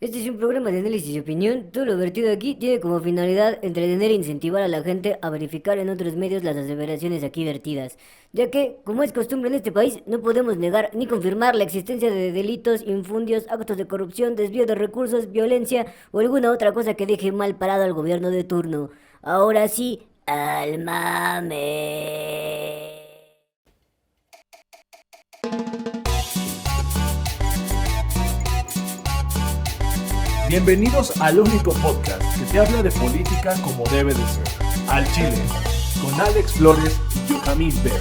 Este es un programa de análisis y opinión. Todo lo vertido aquí tiene como finalidad entretener e incentivar a la gente a verificar en otros medios las aseveraciones aquí vertidas, ya que, como es costumbre en este país, no podemos negar ni confirmar la existencia de delitos, infundios, actos de corrupción, desvío de recursos, violencia o alguna otra cosa que deje mal parado al gobierno de turno. Ahora sí, al mame. Bienvenidos al único podcast que te habla de política como debe de ser. Al Chile, con Alex Flores y Yohamín Pérez.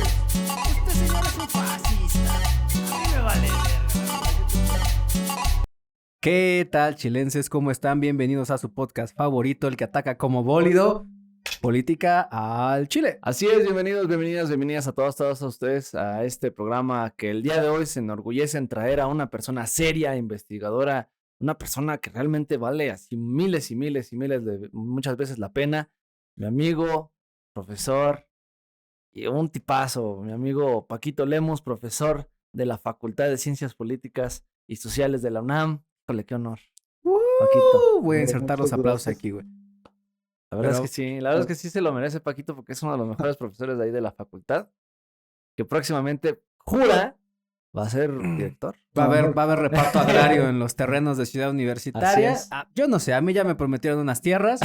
Este señor es un fascista. A mí me vale verga. ¿Qué tal, chilenses? ¿Cómo están? Bienvenidos a su podcast favorito, el que ataca como bólido, Política al Chile. Así es, bienvenidas a todos ustedes a este programa que el día de hoy se enorgullece en traer a una persona seria, investigadora, una persona que realmente vale así miles de muchas veces la pena. Mi amigo, profesor, y un tipazo, mi amigo Paquito Lemos, profesor de la Facultad de Ciencias Políticas y Sociales de la UNAM. Híjole, qué honor, Paquito. Voy a insertar los Muchas aplausos gracias. aquí, güey. La verdad Pero- es que sí, la verdad es que sí se lo merece Paquito porque es uno de los mejores profesores de ahí de la facultad, que próximamente jura va a ser director. Va a haber reparto agrario en los terrenos de Ciudad Universitaria. Así es. Yo no sé, a mí ya me prometieron unas tierras.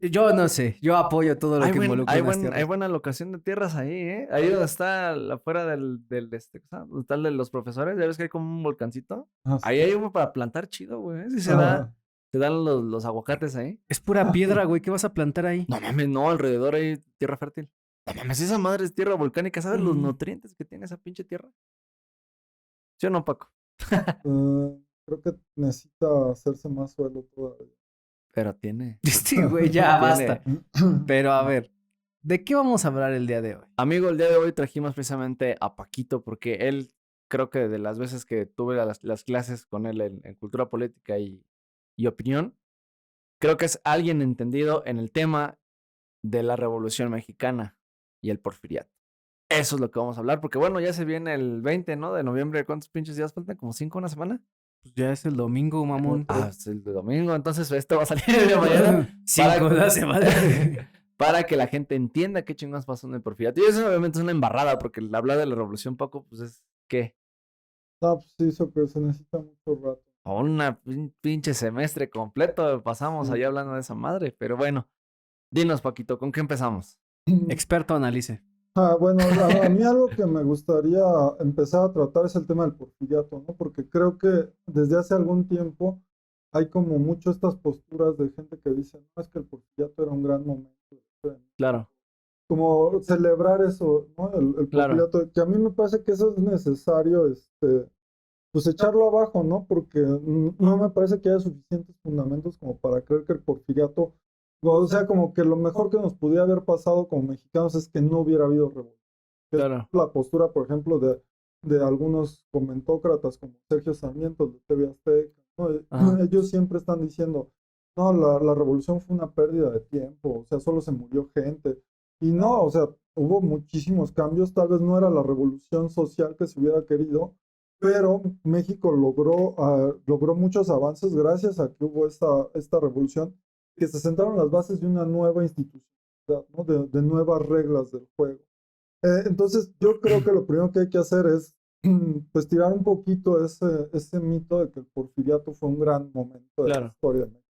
Yo no sé, yo apoyo todo lo que involucra unas Hay tierras. buena locación de tierras ahí, ¿eh? Ahí donde está afuera donde está el de los profesores, ya ves que hay como un volcancito. Ahí hay uno para plantar chido, güey. Si se dan los aguacates ahí. Es pura piedra, güey, ¿qué vas a plantar ahí? No mames, no, alrededor hay tierra fértil. No mames, esa madre es tierra volcánica. ¿Sabes los Mm. nutrientes que tiene esa pinche tierra? ¿Sí o no, Paco? Creo que necesita hacerse más suelo todavía. Pero tiene. Sí, güey, ya basta. Tiene. Pero a ver, ¿de qué vamos a hablar el día de hoy? Amigo, el día de hoy trajimos precisamente a Paquito porque él, creo que de las veces que tuve las clases con él en cultura política y opinión, creo que es alguien entendido en el tema de la Revolución Mexicana y el Porfiriato. Eso es lo que vamos a hablar, porque bueno, ya se viene el 20, ¿no? De noviembre. ¿Cuántos pinches días faltan? ¿Como 5 una semana? Pues ya es el domingo, mamón. Ah, es el de domingo, entonces esto va a salir el de mañana. 5 de la semana. Para que la gente entienda qué chingados pasó en el Porfiriato. Y eso obviamente es una embarrada, porque el hablar de la Revolución, Paco, pues es, ¿qué? No, pues sí, eso que se necesita mucho rato. Una pinche semestre completo pasamos Sí. allá hablando de esa madre. Pero bueno, dinos, Paquito, ¿con qué empezamos? Experto analice. Bueno, a mí algo que me gustaría empezar a tratar es el tema del porfiriato, ¿no? Porque creo que desde hace algún tiempo hay como mucho estas posturas de gente que dice, no, es que el porfiriato era un gran momento. Claro, Como celebrar eso, ¿no? El Claro. porfiriato, que a mí me parece que eso es necesario, pues echarlo abajo, ¿no? Porque no me parece que haya suficientes fundamentos como para creer que el porfiriato, o sea, como que lo mejor que nos pudiera haber pasado como mexicanos es que no hubiera habido revolución. Que es claro. la postura, por ejemplo, de algunos comentócratas como Sergio Sarmiento de TV Azteca, ¿no? Ajá. Ellos siempre están diciendo, no, la revolución fue una pérdida de tiempo, o sea, solo se murió gente. Y no, o sea, hubo muchísimos cambios, tal vez no era la revolución social que se hubiera querido, pero México logró muchos avances gracias a que hubo esta revolución, que se sentaron las bases de una nueva institucionalidad, ¿no? De nuevas reglas del juego. Entonces, yo creo que lo primero que hay que hacer es pues tirar un poquito ese mito de que el porfiriato fue un gran momento de la Claro. historia de México.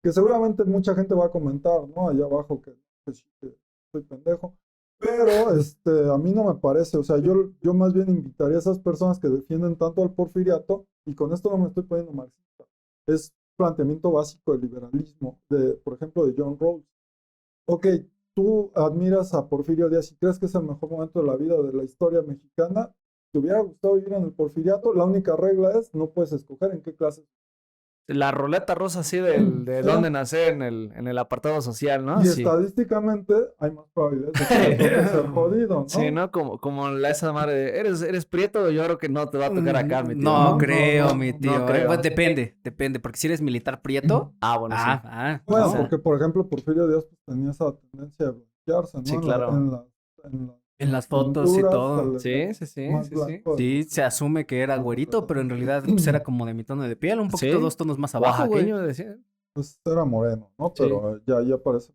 Que seguramente mucha gente va a comentar, ¿no? Allá abajo que sí, que soy pendejo. Pero a mí no me parece, o sea, yo más bien invitaría a esas personas que defienden tanto al porfiriato, y con esto no me estoy poniendo marxista, es planteamiento básico del liberalismo, por ejemplo, de John Rawls. Ok, tú admiras a Porfirio Díaz y crees que es el mejor momento de la vida de la historia mexicana, ¿te hubiera gustado vivir en el porfiriato? La única regla es, no puedes escoger en qué clase. La ruleta rusa así de Sí. dónde nacer en el apartado social, ¿no? Y Sí. estadísticamente hay más probabilidades de que te toque ser jodido, ¿no? Sí, ¿no? Como esa madre de, ¿eres prieto? Yo creo que no te va a tocar acá, mi tío. No ¿no? creo, No, mi no, tío. no creo. Pues depende, porque si eres militar prieto. Bueno, sí. Bueno, o sea, porque por ejemplo Porfirio Díaz pues, tenía esa tendencia a blanquearse, ¿no? Sí, claro. En las En las fotos y pinturas, todo. Sí, sí, sí, más sí, sí. blanco. Sí, se asume que era güerito, pero en realidad pues, era como de mi tono de piel, un poquito Sí. 2 tonos más abajo, güey. Oaxaqueño, decía. Pues era moreno, ¿no? Sí. Pero ya parece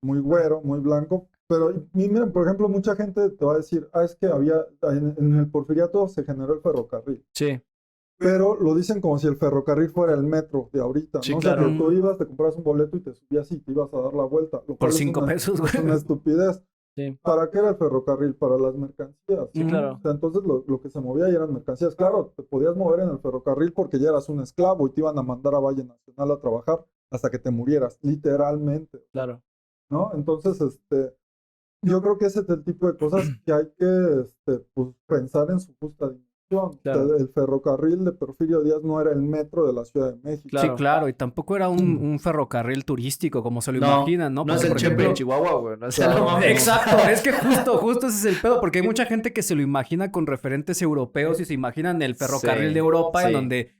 muy güero, muy blanco. Pero miren, por ejemplo, mucha gente te va a decir, es que en el Porfiriato se generó el ferrocarril. Sí, Pero lo dicen como si el ferrocarril fuera el metro de ahorita, Sí, ¿no? claro. O sea, que tú ibas, te comprabas un boleto y te subías y te ibas a dar la vuelta. Lo Por cual es 5 pesos, güey. es una estupidez. sí, ¿Para qué era el ferrocarril? Para las mercancías. sí, Ujú. claro. O sea, entonces lo que se movía ya eran mercancías. Claro, te podías mover en el ferrocarril porque ya eras un esclavo y te iban a mandar a Valle Nacional a trabajar hasta que te murieras, literalmente, Claro. ¿no? Entonces, yo creo que ese es el tipo de cosas que hay que pues, pensar en su justa dimensión. O sea, Claro. el ferrocarril de Porfirio Díaz no era el metro de la Ciudad de México. Claro. Sí, claro, y tampoco era un ferrocarril turístico como se lo imaginan, ¿no? No es Porque, el por Chepe ejemplo, en Chihuahua, güey. No, o sea, Claro. no mames. Exacto, es que justo ese es el pedo, porque hay mucha gente que se lo imagina con referentes europeos y se imaginan el ferrocarril Sí, de Europa en sí. donde,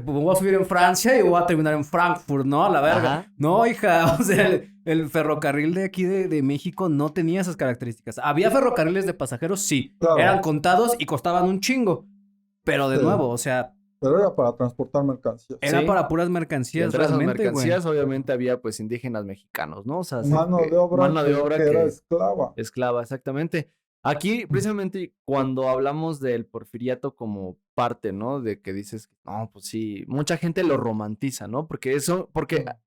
voy a subir en Francia y voy a terminar en Frankfurt, ¿no? A la verga. Ajá. No, hija, o sea, el ferrocarril de aquí de México no tenía esas características. ¿Había ferrocarriles de pasajeros? Sí, Claro. eran contados y costaban un chingo, pero de Sí. nuevo, o sea, Pero era para transportar mercancías. era Sí. para puras Y mercancías entre esas realmente, mercancías, obviamente, había pues indígenas mexicanos, ¿no? O sea, Mano de obra, mano de obra que era que esclava. esclava, exactamente. Aquí, precisamente, cuando hablamos del porfiriato como parte, ¿no? De que dices, no, pues sí, mucha gente lo romantiza, ¿no? Porque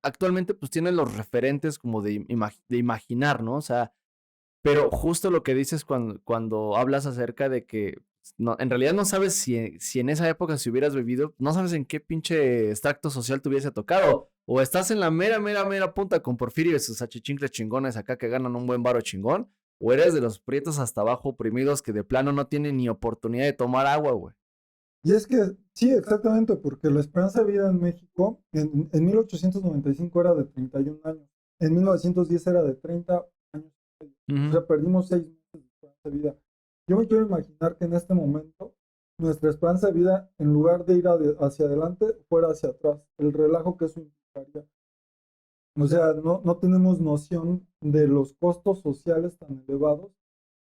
actualmente, pues, tiene los referentes como de imaginar, ¿no? O sea, pero justo lo que dices cuando hablas acerca de que no, en realidad no sabes si en esa época si hubieras vivido, no sabes en qué pinche extracto social te hubiese tocado. O estás en la mera punta con Porfirio y sus achichincles chingones acá que ganan un buen varo chingón. O eres de los prietos hasta abajo oprimidos que de plano no tienen ni oportunidad de tomar agua, güey. Y es que, sí, exactamente, porque la esperanza de vida en México en 1895 era de 31 años, en 1910 era de 30 años. O sea, perdimos 6 meses de esperanza de vida. Yo me quiero imaginar que en este momento nuestra esperanza de vida, en lugar de ir hacia adelante, fuera hacia atrás. El relajo que eso implicaría. O sea, no tenemos noción de los costos sociales tan elevados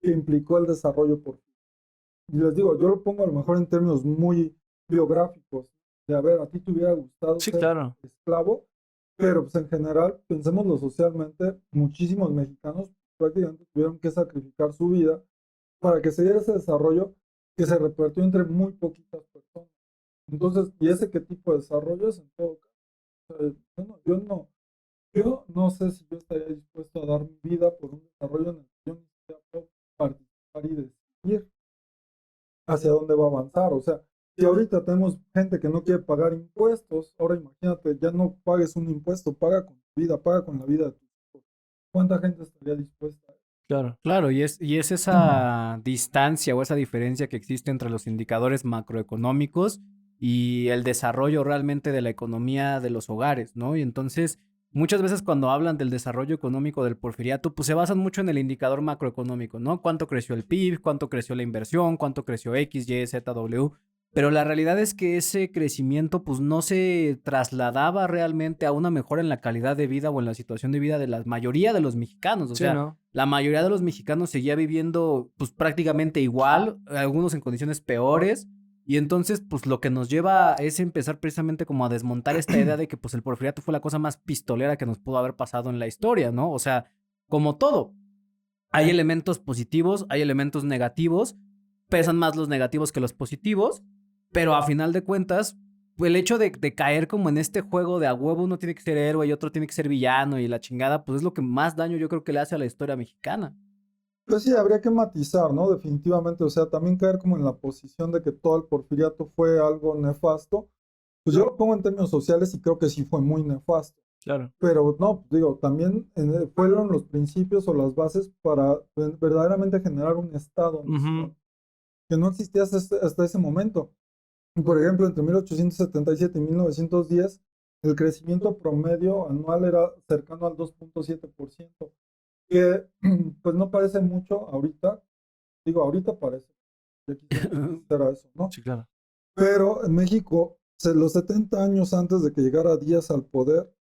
que implicó el desarrollo por. Y les digo, yo lo pongo a lo mejor en términos muy biográficos. De a ver, a ti te hubiera gustado Sí, ser claro. esclavo, pero pues en general, pensémoslo socialmente, muchísimos mexicanos prácticamente tuvieron que sacrificar su vida para que se diera ese desarrollo que se repartió entre muy poquitas personas. Entonces, ¿y ese qué tipo de desarrollo es en todo caso? O sea, yo no sé si yo estaría dispuesto a dar mi vida por un desarrollo en el que yo ni siquiera puedo participar y decidir hacia dónde va a avanzar. O sea, si ahorita tenemos gente que no quiere pagar impuestos, ahora imagínate, ya no pagues un impuesto, paga con tu vida, paga con la vida de tus hijos. ¿Cuánta gente estaría dispuesta a eso? Claro. claro, y es esa distancia o esa diferencia que existe entre los indicadores macroeconómicos y el desarrollo realmente de la economía de los hogares, ¿no? Y entonces, muchas veces cuando hablan del desarrollo económico del porfiriato, pues se basan mucho en el indicador macroeconómico, ¿no? Cuánto creció el PIB, cuánto creció la inversión, cuánto creció X, Y, Z, W. Pero la realidad es que ese crecimiento pues no se trasladaba realmente a una mejora en la calidad de vida o en la situación de vida de la mayoría de los mexicanos. O Sí, sea, ¿no? la mayoría de los mexicanos seguía viviendo pues prácticamente igual, algunos en condiciones peores. Y entonces pues lo que nos lleva es empezar precisamente como a desmontar esta idea de que pues el porfiriato fue la cosa más pistolera que nos pudo haber pasado en la historia, ¿no? O sea, como todo, hay elementos positivos, hay elementos negativos, pesan más los negativos que los positivos. Pero a final de cuentas, el hecho de caer como en este juego de a huevo uno tiene que ser héroe y otro tiene que ser villano y la chingada, pues es lo que más daño yo creo que le hace a la historia mexicana. Pues sí, habría que matizar, ¿no? Definitivamente, o sea, también caer como en la posición de que todo el porfiriato fue algo nefasto. Pues yo lo pongo en términos sociales y creo que sí fue muy nefasto. Claro. Pero no, digo, también fueron los principios o las bases para verdaderamente generar un Estado nacional, que no existía hasta ese momento. Por ejemplo, entre 1877 y 1910, el crecimiento promedio anual era cercano al 2.7%, que pues no parece mucho ahorita. Digo, ahorita parece. Ya quisiera eso, ¿no? Sí, claro. Pero en México, los 70 años antes de que llegara Díaz al poder,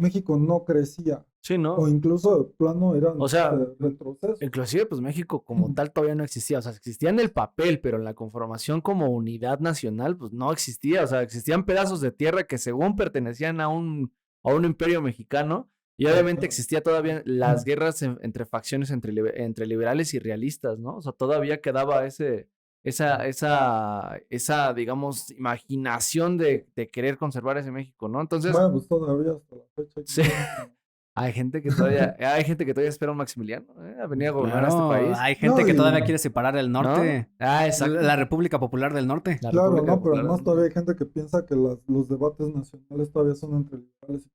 México no crecía, Sí, o ¿no? incluso de plano eran O sea, retrocesos. inclusive pues México como tal todavía no existía, o sea, existía en el papel, pero en la conformación como unidad nacional pues no existía, o sea, existían pedazos de tierra que según pertenecían a un imperio mexicano y obviamente existía todavía las guerras entre facciones entre liberales y realistas, ¿no? O sea, todavía quedaba esa, digamos, imaginación de querer conservar ese México, ¿no? Entonces, Bueno, pues todavía hasta la fecha hay sí. quienes- Hay gente que todavía espera a un Maximiliano, a venir a gobernar a este Claro, país, hay gente No, que todavía y quiere separar el ¿no? norte, Exacto. la República Popular del Norte. La claro, República ¿no? Pero Popular del además todavía hay Norte. gente que piensa que los debates nacionales todavía son entre liberales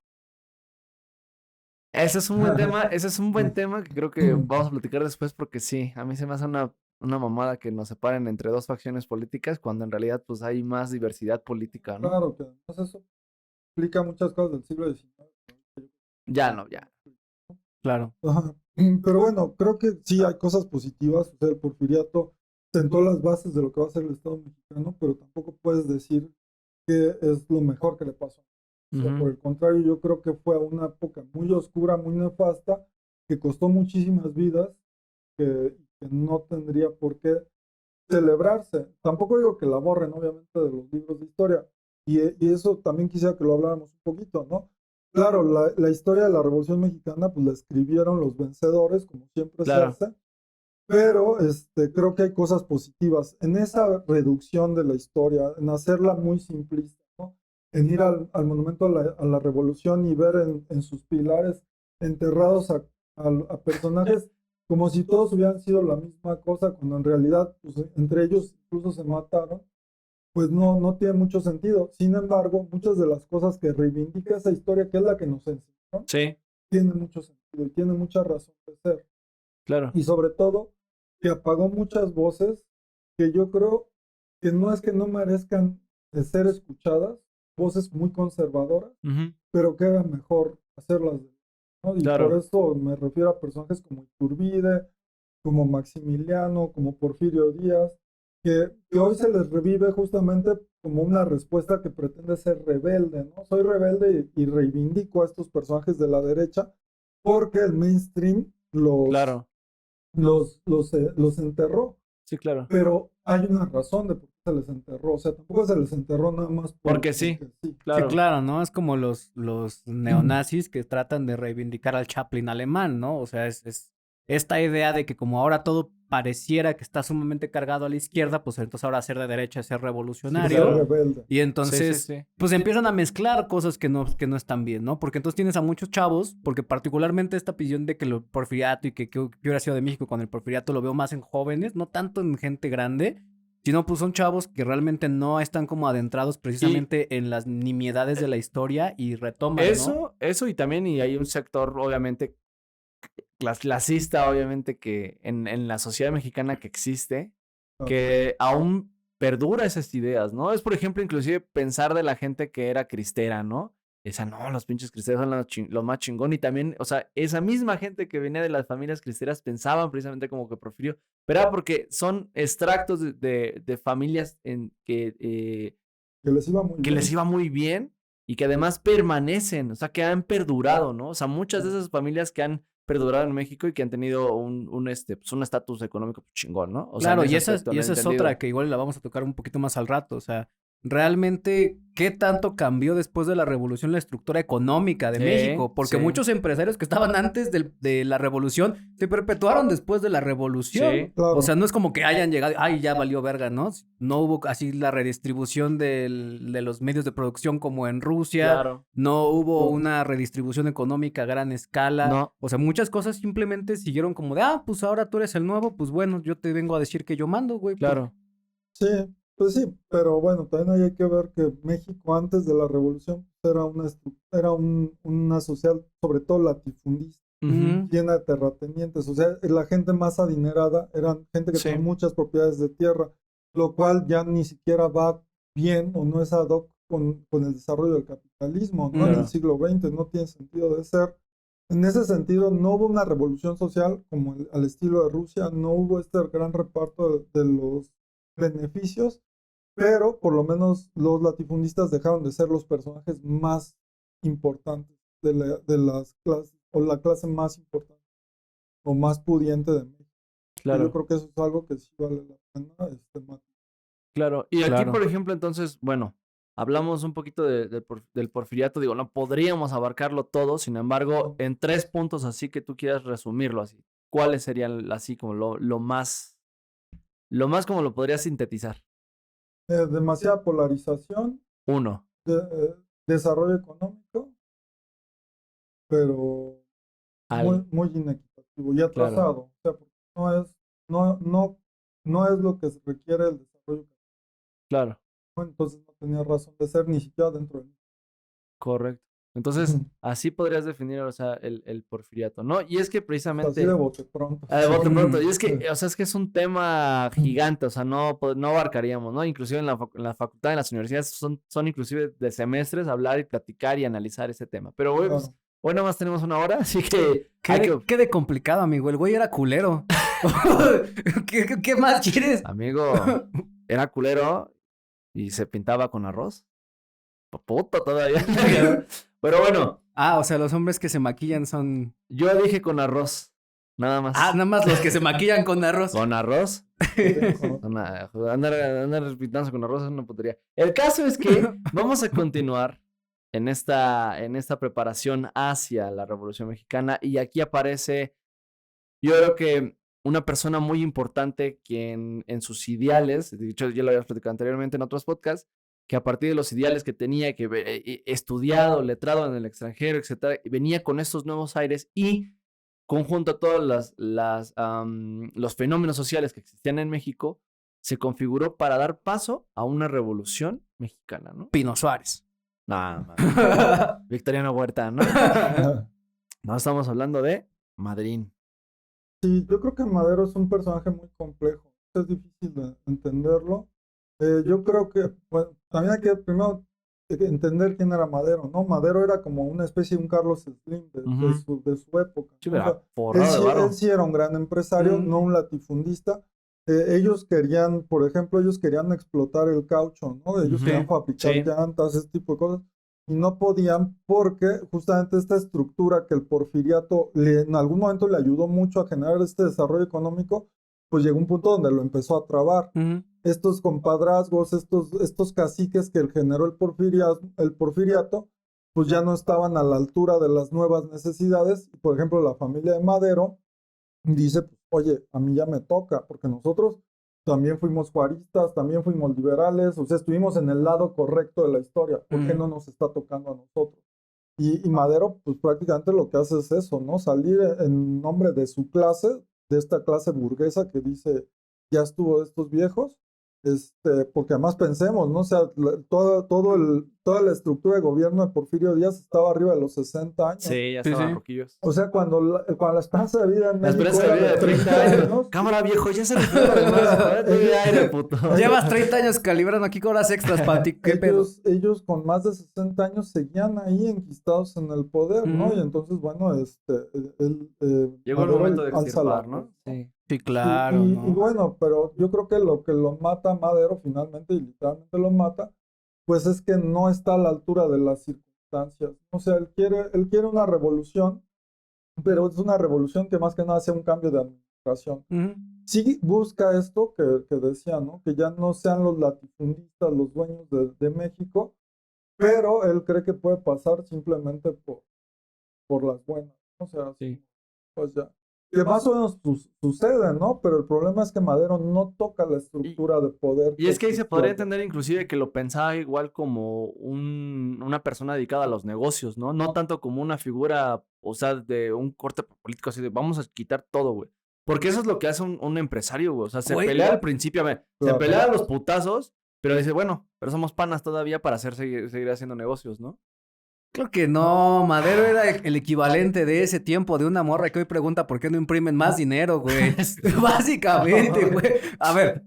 Ese es un buen tema, ese es un buen y... tema que creo que vamos a platicar después porque sí, a mí se me hace una mamada que nos separen entre dos facciones políticas cuando en realidad pues hay más diversidad política, ¿no? Claro que además eso explica muchas cosas del siglo XIX. Ya no, ya. Claro. Ajá. Pero bueno, creo que sí hay cosas positivas. O sea, el porfiriato sentó las bases de lo que va a ser el Estado mexicano, pero tampoco puedes decir que es lo mejor que le pasó. O sea, por el contrario, yo creo que fue una época muy oscura, muy nefasta, que costó muchísimas vidas, que no tendría por qué celebrarse. Tampoco digo que la borren, obviamente, de los libros de historia. Y eso también quisiera que lo habláramos un poquito, ¿no? Claro, la historia de la Revolución Mexicana, pues la escribieron los vencedores, como siempre se Claro. hace, pero creo que hay cosas positivas en esa reducción de la historia, en hacerla muy simplista, ¿no? En ir al monumento a la Revolución y ver en sus pilares enterrados a personajes como si todos hubieran sido la misma cosa, cuando en realidad pues, entre ellos incluso se mataron, pues no tiene mucho sentido. Sin embargo, muchas de las cosas que reivindica esa historia, que es la que nos enseñó, Sí, tiene mucho sentido y tiene mucha razón de ser. claro. Y sobre todo, que apagó muchas voces que yo creo que no es que no merezcan de ser escuchadas, voces muy conservadoras, Ujú. pero que era mejor hacerlas, ¿no? Y Claro. por eso me refiero a personajes como Iturbide, como Maximiliano, como Porfirio Díaz, que hoy se les revive justamente como una respuesta que pretende ser rebelde, ¿no? Soy rebelde y reivindico a estos personajes de la derecha porque el mainstream Claro. los enterró, Sí, claro. pero hay una razón de por qué se les enterró, o sea, tampoco se les enterró nada más Porque sí. porque sí. Claro. Sí, claro, ¿no? Es como los neonazis que tratan de reivindicar al Chaplin alemán, ¿no? O sea, es esta idea de que como ahora todo pareciera que está sumamente cargado a la izquierda, pues entonces ahora ser de derecha es ser Ser revolucionario. rebelde. Y entonces, Sí. pues empiezan a mezclar cosas que no están bien, ¿no? Porque entonces tienes a muchos chavos, porque particularmente esta visión de que el porfiriato y que hubiera sido de México con el porfiriato lo veo más en jóvenes, no tanto en gente grande, sino pues son chavos que realmente no están como adentrados precisamente en las nimiedades de la historia y retoman, ¿no? Eso y también, y hay un sector, obviamente, clasista, obviamente, que en la sociedad mexicana que existe, que aún perdura esas ideas, ¿no? Es, por ejemplo, inclusive pensar de la gente que era cristera, ¿no? Esa, no, los pinches cristeros son lo más chingón. Y también, o sea, esa misma gente que venía de las familias cristeras pensaban precisamente como que Porfirio, pero era porque son extractos de familias Que les iba muy que bien. les iba muy bien y que además permanecen, o sea, que han perdurado, ¿no? O sea, muchas de esas familias que han perdurado en México y que han tenido un estatus económico chingón, ¿no? O sea, Claro, en y ese esa, aspecto, y en esa ese es entendido. otra que igual la vamos a tocar un poquito más al rato. O sea, realmente, ¿qué tanto cambió después de la revolución la estructura económica de Sí, México? Porque sí. muchos empresarios que estaban antes de la revolución se perpetuaron después de la revolución. Sí. Claro. O sea, no es como que hayan llegado, ay, ya valió verga, ¿no? No hubo así la redistribución de los medios de producción como en Rusia. Claro. No hubo Claro. una redistribución económica a gran escala. No. O sea, muchas cosas simplemente siguieron como de, pues ahora tú eres el nuevo, pues bueno, yo te vengo a decir que yo mando, güey. Claro. Sí, pues sí, pero bueno, también hay que ver que México antes de la revolución era una sociedad, sobre todo latifundista, Ujú. llena de terratenientes, o sea, la gente más adinerada eran gente que Sí. tenía muchas propiedades de tierra, lo cual ya ni siquiera va bien o no es ad hoc con el desarrollo del capitalismo, ¿no? En Claro. el siglo XX no tiene sentido de ser. En ese sentido, no hubo una revolución social como al estilo de Rusia, no hubo este gran reparto de los beneficios, pero por lo menos los latifundistas dejaron de ser los personajes más importantes de las clases, o la clase más importante o más pudiente de México. Claro. Yo creo que eso es algo que sí vale la pena matizar. Claro, y aquí, Claro. por ejemplo, entonces, bueno, hablamos un poquito del porfiriato, digo, no podríamos abarcarlo todo, sin embargo, en 3 puntos así que tú quieras resumirlo así, ¿cuáles serían así como lo más como lo podrías sintetizar? Demasiada polarización, 1, desarrollo económico, pero muy inequitativo y atrasado. O sea, porque no es lo que se requiere el desarrollo. claro, Entonces no tenía razón de ser ni siquiera dentro de mí. correcto. Entonces, Ujú. así podrías definir, o sea, el porfiriato, ¿no? Y es que Así precisamente... de bote pronto. De bote pronto. Y es Sí. que, o sea, es que es un tema gigante, o sea, no abarcaríamos, ¿no? Inclusive en la facultad, en las universidades, son inclusive de semestres hablar y platicar y analizar ese tema. Pero, güey, pues, Claro. hoy nada más tenemos 1 hora, así que hay que... Qué de complicado, amigo. El güey era culero. ¿Qué más quieres? Amigo, era culero y se pintaba con arroz. Puta todavía. Pero bueno, Ah, o sea, los hombres que se maquillan son... yo dije con arroz, nada más. Ah, nada más los que se maquillan con arroz. Con arroz. Andar pintándose con arroz es una putería. El caso es que vamos a continuar en esta preparación hacia la Revolución Mexicana y aquí aparece, yo creo que una persona muy importante quien en sus ideales, de hecho ya lo habíamos platicado anteriormente en otros podcasts, que a partir de los ideales que tenía, que estudiado, letrado en el extranjero, etcétera, venía con estos nuevos aires y conjunto a todos los fenómenos sociales que existían en México, se configuró para dar paso a una revolución mexicana, ¿no? Pino Suárez. Nah, Victoriano Huerta, ¿no? No, estamos hablando de Madryn. Sí, yo creo que Madero es un personaje muy complejo. Es difícil de entenderlo. Yo creo que, bueno, también hay que primero entender quién era Madero, ¿no? Madero era como una especie de un Carlos Slim de su época. Sí, ¿no? O pero sea, forrado de varo. él sí era un gran empresario, no un latifundista. Ellos querían, por ejemplo, explotar el caucho, ¿no? Ellos querían fabricar llantas, ese tipo de cosas. Y no podían porque justamente esta estructura que el porfiriato en algún momento le ayudó mucho a generar este desarrollo económico, pues llegó un punto donde lo empezó a trabar. Estos compadrazgos, estos caciques que generó el porfiriato, pues ya no estaban a la altura de las nuevas necesidades. Por ejemplo, la familia de Madero dice, pues, oye, a mí ya me toca, porque nosotros también fuimos juaristas, también fuimos liberales, o sea, estuvimos en el lado correcto de la historia, ¿por qué no nos está tocando a nosotros? Y Madero, pues prácticamente lo que hace es eso, ¿no? Salir en nombre de su clase, de esta clase burguesa que dice, ya estuvo de estos viejos, porque además pensemos, ¿no? O sea, toda la estructura de gobierno de Porfirio Díaz estaba arriba de los 60 años. Sí, ya estaban roquillos. O sea, cuando la esperanza de vida en La México esperanza de vida era de 30 años. Cámara, viejo, ya se le fue de aire, puto. Llevas 30 años calibrando aquí con horas extras para ti. ¿Qué pedo? Ellos con más de 60 años seguían ahí enquistados en el poder, ¿no? Y entonces, bueno, llegó el momento de extirpar, ¿no? Sí. Sí, claro. Y ¿no? bueno, pero yo creo que lo que lo mata a Madero finalmente, y literalmente lo mata, pues es que no está a la altura de las circunstancias. O sea, él quiere una revolución, pero es una revolución que más que nada sea un cambio de administración. Sí busca esto que decía, ¿no? Que ya no sean los latifundistas los dueños de México, pero él cree que puede pasar simplemente por las buenas. O sea, sí. Pues ya. Que más o menos sucede, ¿no? Pero el problema es que Madero no toca la estructura de poder. Y es que ahí se podría entender inclusive que lo pensaba igual como una persona dedicada a los negocios, ¿no? No tanto como una figura, o sea, de un corte político así de vamos a quitar todo, güey. Porque eso es lo que hace un empresario, güey. O sea, se pelea al principio, se pelea a los putazos, pero dice, bueno, pero somos panas todavía para seguir haciendo negocios, ¿no? Creo que no, Madero era el equivalente de ese tiempo de una morra que hoy pregunta por qué no imprimen más dinero, güey. Básicamente, güey. A ver,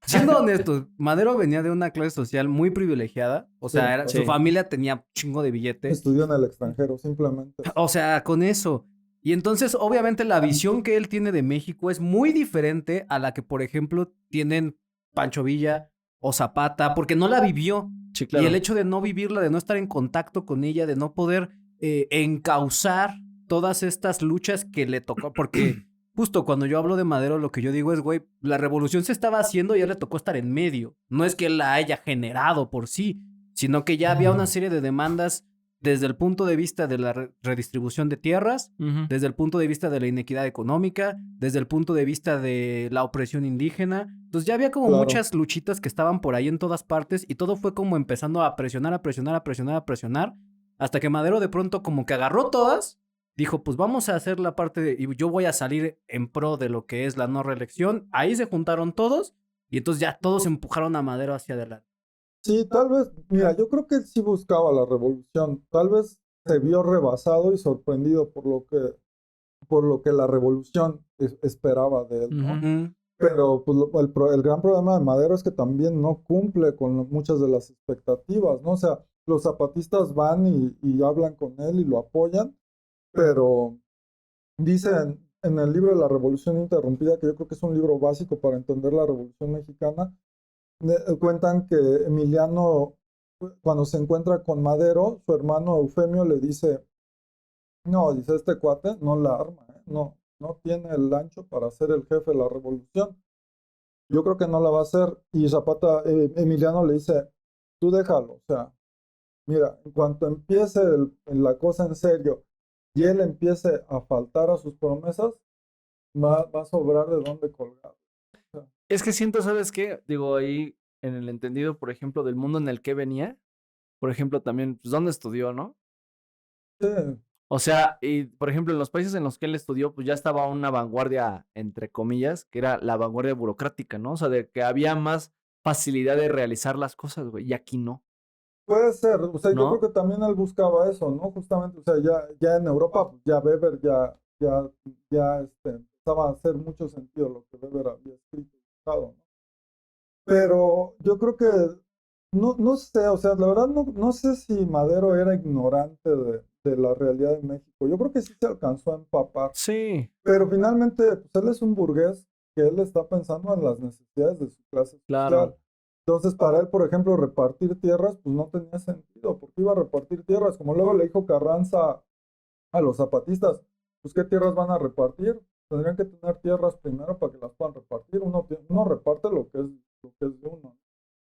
siendo honestos, Madero venía de una clase social muy privilegiada. O sea, su familia tenía chingo de billetes. Estudió en el extranjero, simplemente. O sea, con eso. Y entonces, obviamente, la visión que él tiene de México es muy diferente a la que, por ejemplo, tienen Pancho Villa o Zapata, porque no la vivió. Sí, claro. Y el hecho de no vivirla, de no estar en contacto con ella, de no poder encauzar todas estas luchas que le tocó, porque justo cuando yo hablo de Madero, lo que yo digo es, güey, la revolución se estaba haciendo y a él le tocó estar en medio. No es que él la haya generado por sí, sino que ya había una serie de demandas desde el punto de vista de la redistribución de tierras, desde el punto de vista de la inequidad económica, desde el punto de vista de la opresión indígena. Entonces ya había como Claro. muchas luchitas que estaban por ahí en todas partes y todo fue como empezando a presionar, hasta que Madero de pronto como que agarró todas, dijo, pues vamos a hacer la parte y yo voy a salir en pro de lo que es la no reelección. Ahí se juntaron todos y entonces ya todos empujaron a Madero hacia adelante. Sí, tal vez, mira, yo creo que él sí buscaba la revolución. Tal vez se vio rebasado y sorprendido por lo que la revolución esperaba de él, ¿no? Ujú. Pero pues, el gran problema de Madero es que también no cumple con muchas de las expectativas, ¿no? O sea, los zapatistas van y hablan con él y lo apoyan, pero dicen en el libro de la Revolución Interrumpida, que yo creo que es un libro básico para entender la Revolución Mexicana, cuentan que Emiliano, cuando se encuentra con Madero, su hermano Eufemio le dice, no, dice, este cuate no la arma, no tiene el ancho para ser el jefe de la revolución. Yo creo que no la va a hacer. Y Zapata, Emiliano le dice, tú déjalo, o sea, mira, en cuanto empiece la cosa en serio y él empiece a faltar a sus promesas, va a sobrar de dónde colgar. Es que siento, ¿sabes qué? Digo, ahí en el entendido, por ejemplo, del mundo en el que venía, por ejemplo, también, pues, ¿dónde estudió, no? Sí, O sea, y por ejemplo, en los países en los que él estudió, pues ya estaba una vanguardia, entre comillas, que era la vanguardia burocrática, ¿no? O sea, de que había más facilidad de realizar las cosas, güey, y aquí no, puede ser, o sea, yo ¿no? creo que también él buscaba eso, ¿no? Justamente, o sea, ya en Europa, pues, ya Weber empezaba a hacer mucho sentido lo que Weber había escrito y buscado, ¿no? Pero yo creo que, no sé, o sea, la verdad no sé si Madero era ignorante de la realidad de México. Yo creo que sí se alcanzó a empapar, Sí, pero finalmente, pues él es un burgués que él está pensando en las necesidades de su clase social. claro. Entonces, para él, por ejemplo, repartir tierras, pues no tenía sentido, porque iba a repartir tierras, como luego le dijo Carranza a los zapatistas, pues ¿qué tierras van a repartir? Tendrían que tener tierras primero para que las puedan repartir. Uno reparte lo que es de uno.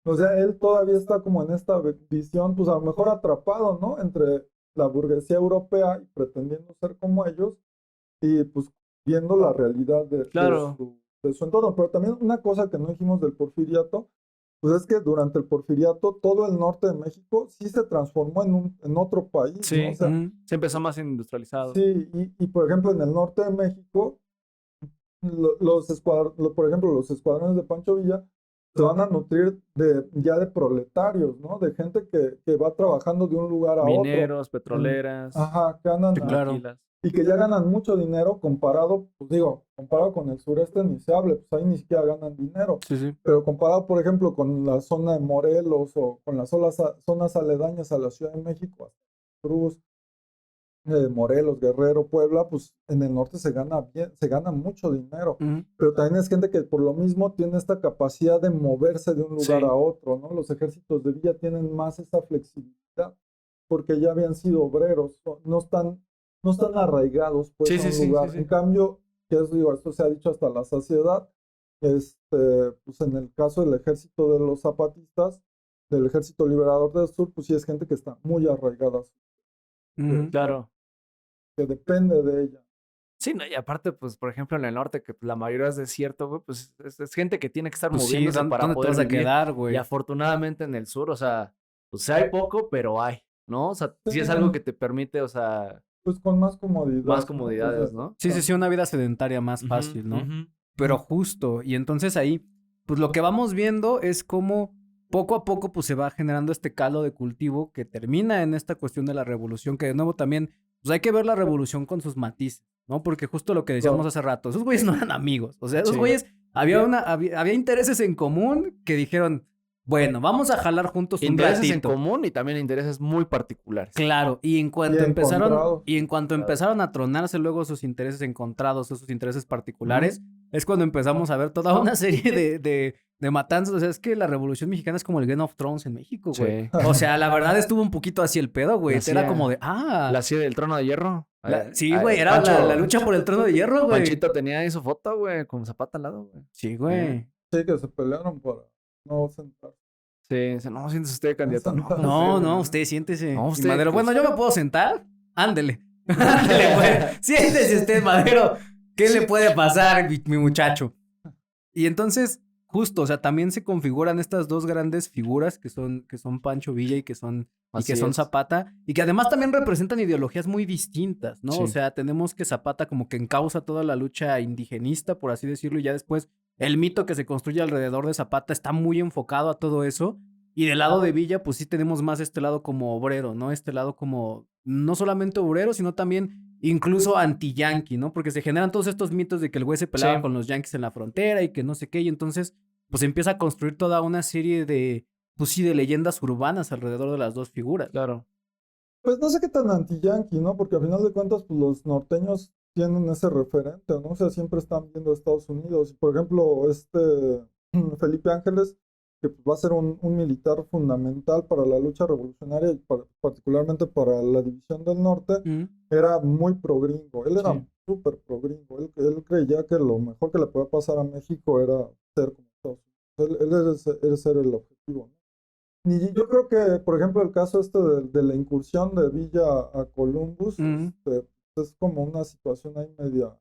O sea, él todavía está como en esta visión, pues a lo mejor atrapado, ¿no? Entre la burguesía europea y pretendiendo ser como ellos, y pues viendo la realidad Claro. de su entorno. Pero también una cosa que no dijimos del porfiriato, pues es que durante el porfiriato todo el norte de México sí se transformó en otro país, ¿no? Sí, O sea, Ujú. se empezó más industrializado. sí, y por ejemplo en el norte de México, por ejemplo, los escuadrones de Pancho Villa se van a nutrir ya de proletarios, ¿no? De gente que va trabajando de un lugar a otro. Mineros, petroleras, Ajá, que andan Sí, claro. maquilas. y que ya ganan mucho dinero comparado, pues digo, comparado con el sureste ni se hable, pues ahí ni siquiera ganan dinero. Sí, sí. Pero comparado, por ejemplo, con la zona de Morelos o con las zonas aledañas a la Ciudad de México, hasta Cruz, Morelos, Guerrero, Puebla, pues en el norte se gana bien, se gana mucho dinero. Ujú. Pero también es gente que por lo mismo tiene esta capacidad de moverse de un lugar Sí. a otro, ¿no? Los ejércitos de Villa tienen más esa flexibilidad porque ya habían sido obreros, no están arraigados pues Sí, a sí, un sí, lugar. sí, sí. En cambio, digo, esto se ha dicho hasta la saciedad, pues en el caso del ejército de los zapatistas, del Ejército Liberador del Sur, pues sí es gente que está muy arraigada, Ujú. Claro. que depende de ella. Sí, no, y aparte, pues, por ejemplo, en el norte, que la mayoría es desierto, güey, pues es gente que tiene que estar Pues sí, moviéndose para ¿dónde te poder vas a vivir. quedar, Y güey? afortunadamente en el sur, o sea, pues hay poco, pero hay, ¿no? O sea, sí es Sí. algo que te permite, o sea, Pues con más comodidad. más ¿no? comodidades, Desde- ¿no? Sí, sí, sí, una vida sedentaria más Ujú, fácil, ¿no? ujú. Pero justo, y entonces ahí, pues lo que vamos viendo es cómo poco a poco pues se va generando este caldo de cultivo que termina en esta cuestión de la revolución, que de nuevo también, pues hay que ver la revolución con sus matices, ¿no? Porque justo lo que decíamos Claro. hace rato, esos güeyes no eran amigos, o sea, esos Sí. güeyes, había intereses en común que dijeron, bueno, vamos a jalar juntos un Intereses en ratito. común y también intereses muy particulares. Claro, y en cuanto Y empezaron, encontrados. y en cuanto empezaron a tronarse luego sus intereses encontrados, esos intereses particulares, es cuando empezamos a ver toda una serie de matanzas. O sea, es que la Revolución Mexicana es como el Game of Thrones en México, güey. Sí. O sea, la verdad estuvo un poquito así el pedo, güey. La Era hacía- como de, La silla del trono de hierro. sí, güey, era la lucha por el trono de hierro, güey. Panchito tenía ahí su foto, güey, con Zapata al lado, güey. Sí, güey. Sí, que se pelearon para no sentar. Sí, dice, no, siéntese usted, candidato. No, ¿cómo No, cree, no, güey? usted siéntese. No, Y usted, Madero, pues- bueno, ¿yo me puedo sentar? Ándele. Ándele, güey. Siéntese usted, Madero. ¿Qué le puede pasar, mi muchacho? Y entonces, justo, o sea, también se configuran estas dos grandes figuras que son Pancho Villa y que son Así es. Zapata, y que además también representan ideologías muy distintas, ¿no? Sí. O sea, tenemos que Zapata como que encausa toda la lucha indigenista, por así decirlo, y ya después el mito que se construye alrededor de Zapata está muy enfocado a todo eso. Y del lado de Villa, pues sí tenemos más este lado como obrero, ¿no? Este lado como no solamente obrero, sino también incluso anti-yankee, ¿no? Porque se generan todos estos mitos de que el güey se peleaba Sí. con los yankees en la frontera y que no sé qué, y entonces pues empieza a construir toda una serie de, pues sí, de leyendas urbanas alrededor de las dos figuras. Claro. Pues no sé qué tan anti-yankee, ¿no? Porque al final de cuentas, pues los norteños tienen ese referente, ¿no? O sea, siempre están viendo a Estados Unidos. Por ejemplo, Felipe Ángeles, que pues, va a ser un militar fundamental para la lucha revolucionaria y particularmente para la División del Norte, era muy pro-gringo. Él era Sí. súper pro-gringo. Él creía que lo mejor que le podía pasar a México era ser como Estados Unidos. Ese era el objetivo, ¿no? Y yo creo que, por ejemplo, el caso de la incursión de Villa a Columbus, es como una situación ahí media,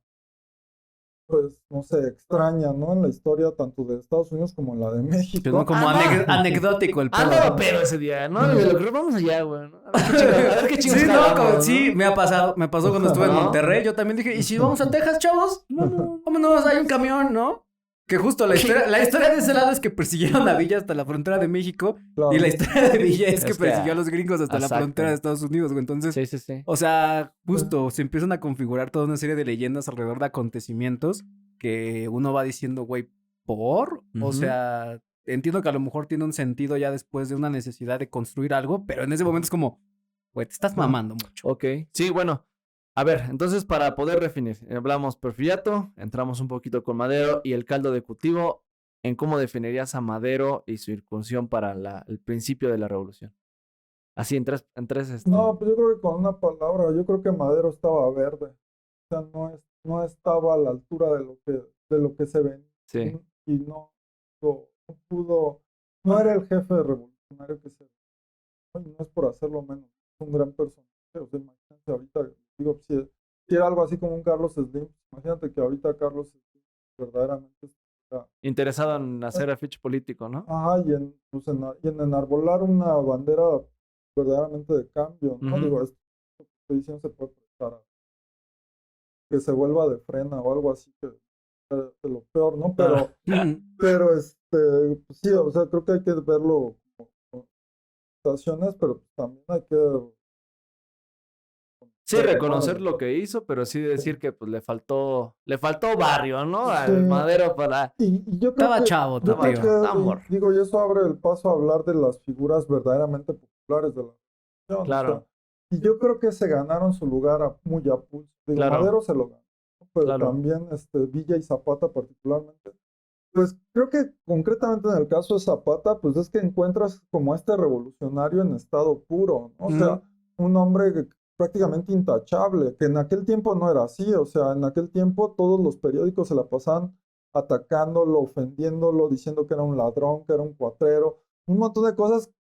pues, no sé, extraña, ¿no? En la historia tanto de Estados Unidos como en la de México. ¿No? Como anecdótico el pedo. Andaba pedo ese día, ¿no? Y lo creo, vamos allá, güey, ¿no? A ver qué chingados Sí, no, jalamos, ¿no? sí, me pasó cuando estuve en ¿No? Monterrey. Yo también dije, ¿y si vamos a Texas, chavos? Vámonos, hay un camión, ¿no? Que justo la historia de ese lado es que persiguieron a Villa hasta la frontera de México. Claro. Y la historia de Villa es que Es que- persiguió a los gringos hasta la Exacto. frontera de Estados Unidos, güey. Entonces, Sí, sí, sí. o sea, justo se empiezan a configurar toda una serie de leyendas alrededor de acontecimientos que uno va diciendo, güey, ¿por? O Ujú. sea, entiendo que a lo mejor tiene un sentido ya después de una necesidad de construir algo, pero en ese momento es como, güey, te estás mamando mucho. Ok. Sí, bueno. A ver, entonces para poder definir, hablamos Porfiriato, entramos un poquito con Madero y el caldo de cultivo en cómo definirías a Madero y su incursión para el principio de la revolución. Así, en tres, No, pues yo creo que con una palabra, yo creo que Madero estaba verde. O sea, no estaba a la altura de lo que se ven. Sí. Y no pudo, no era el jefe revolucionario que se ve. Y no es por hacerlo menos, es un gran personaje. O sea, imagínate ahorita, digo, si era algo así como un Carlos Slim, imagínate que ahorita Carlos Slim verdaderamente está, Interesado en hacer afiche político, ¿no? ajá, y en enarbolar una bandera verdaderamente de cambio, ¿no? Ujú. Digo, esto que estoy diciendo se puede prestar a que se vuelva de frena o algo así, que de lo peor, ¿no? Pero, pues sí, o sea, creo que hay que verlo como situaciones, pero también hay que Sí, reconocer lo que hizo, pero sí decir que pues le faltó barrio, ¿no? Sí. Al Madero para... Y yo creo Estaba que, chavo, yo creo tío. que, Estaba morro. digo, y eso abre el paso a hablar de las figuras verdaderamente populares de la revolución. Claro. O sea, y yo creo que se ganaron su lugar muy a pulso. Digo, Claro. Madero se lo ganó, pero Claro. también Villa y Zapata particularmente. Pues creo que concretamente en el caso de Zapata, pues es que encuentras como este revolucionario en estado puro, ¿no? O sea, un hombre prácticamente intachable, que en aquel tiempo no era así, o sea, en aquel tiempo todos los periódicos se la pasaban atacándolo, ofendiéndolo, diciendo que era un ladrón, que era un cuatrero, un montón de cosas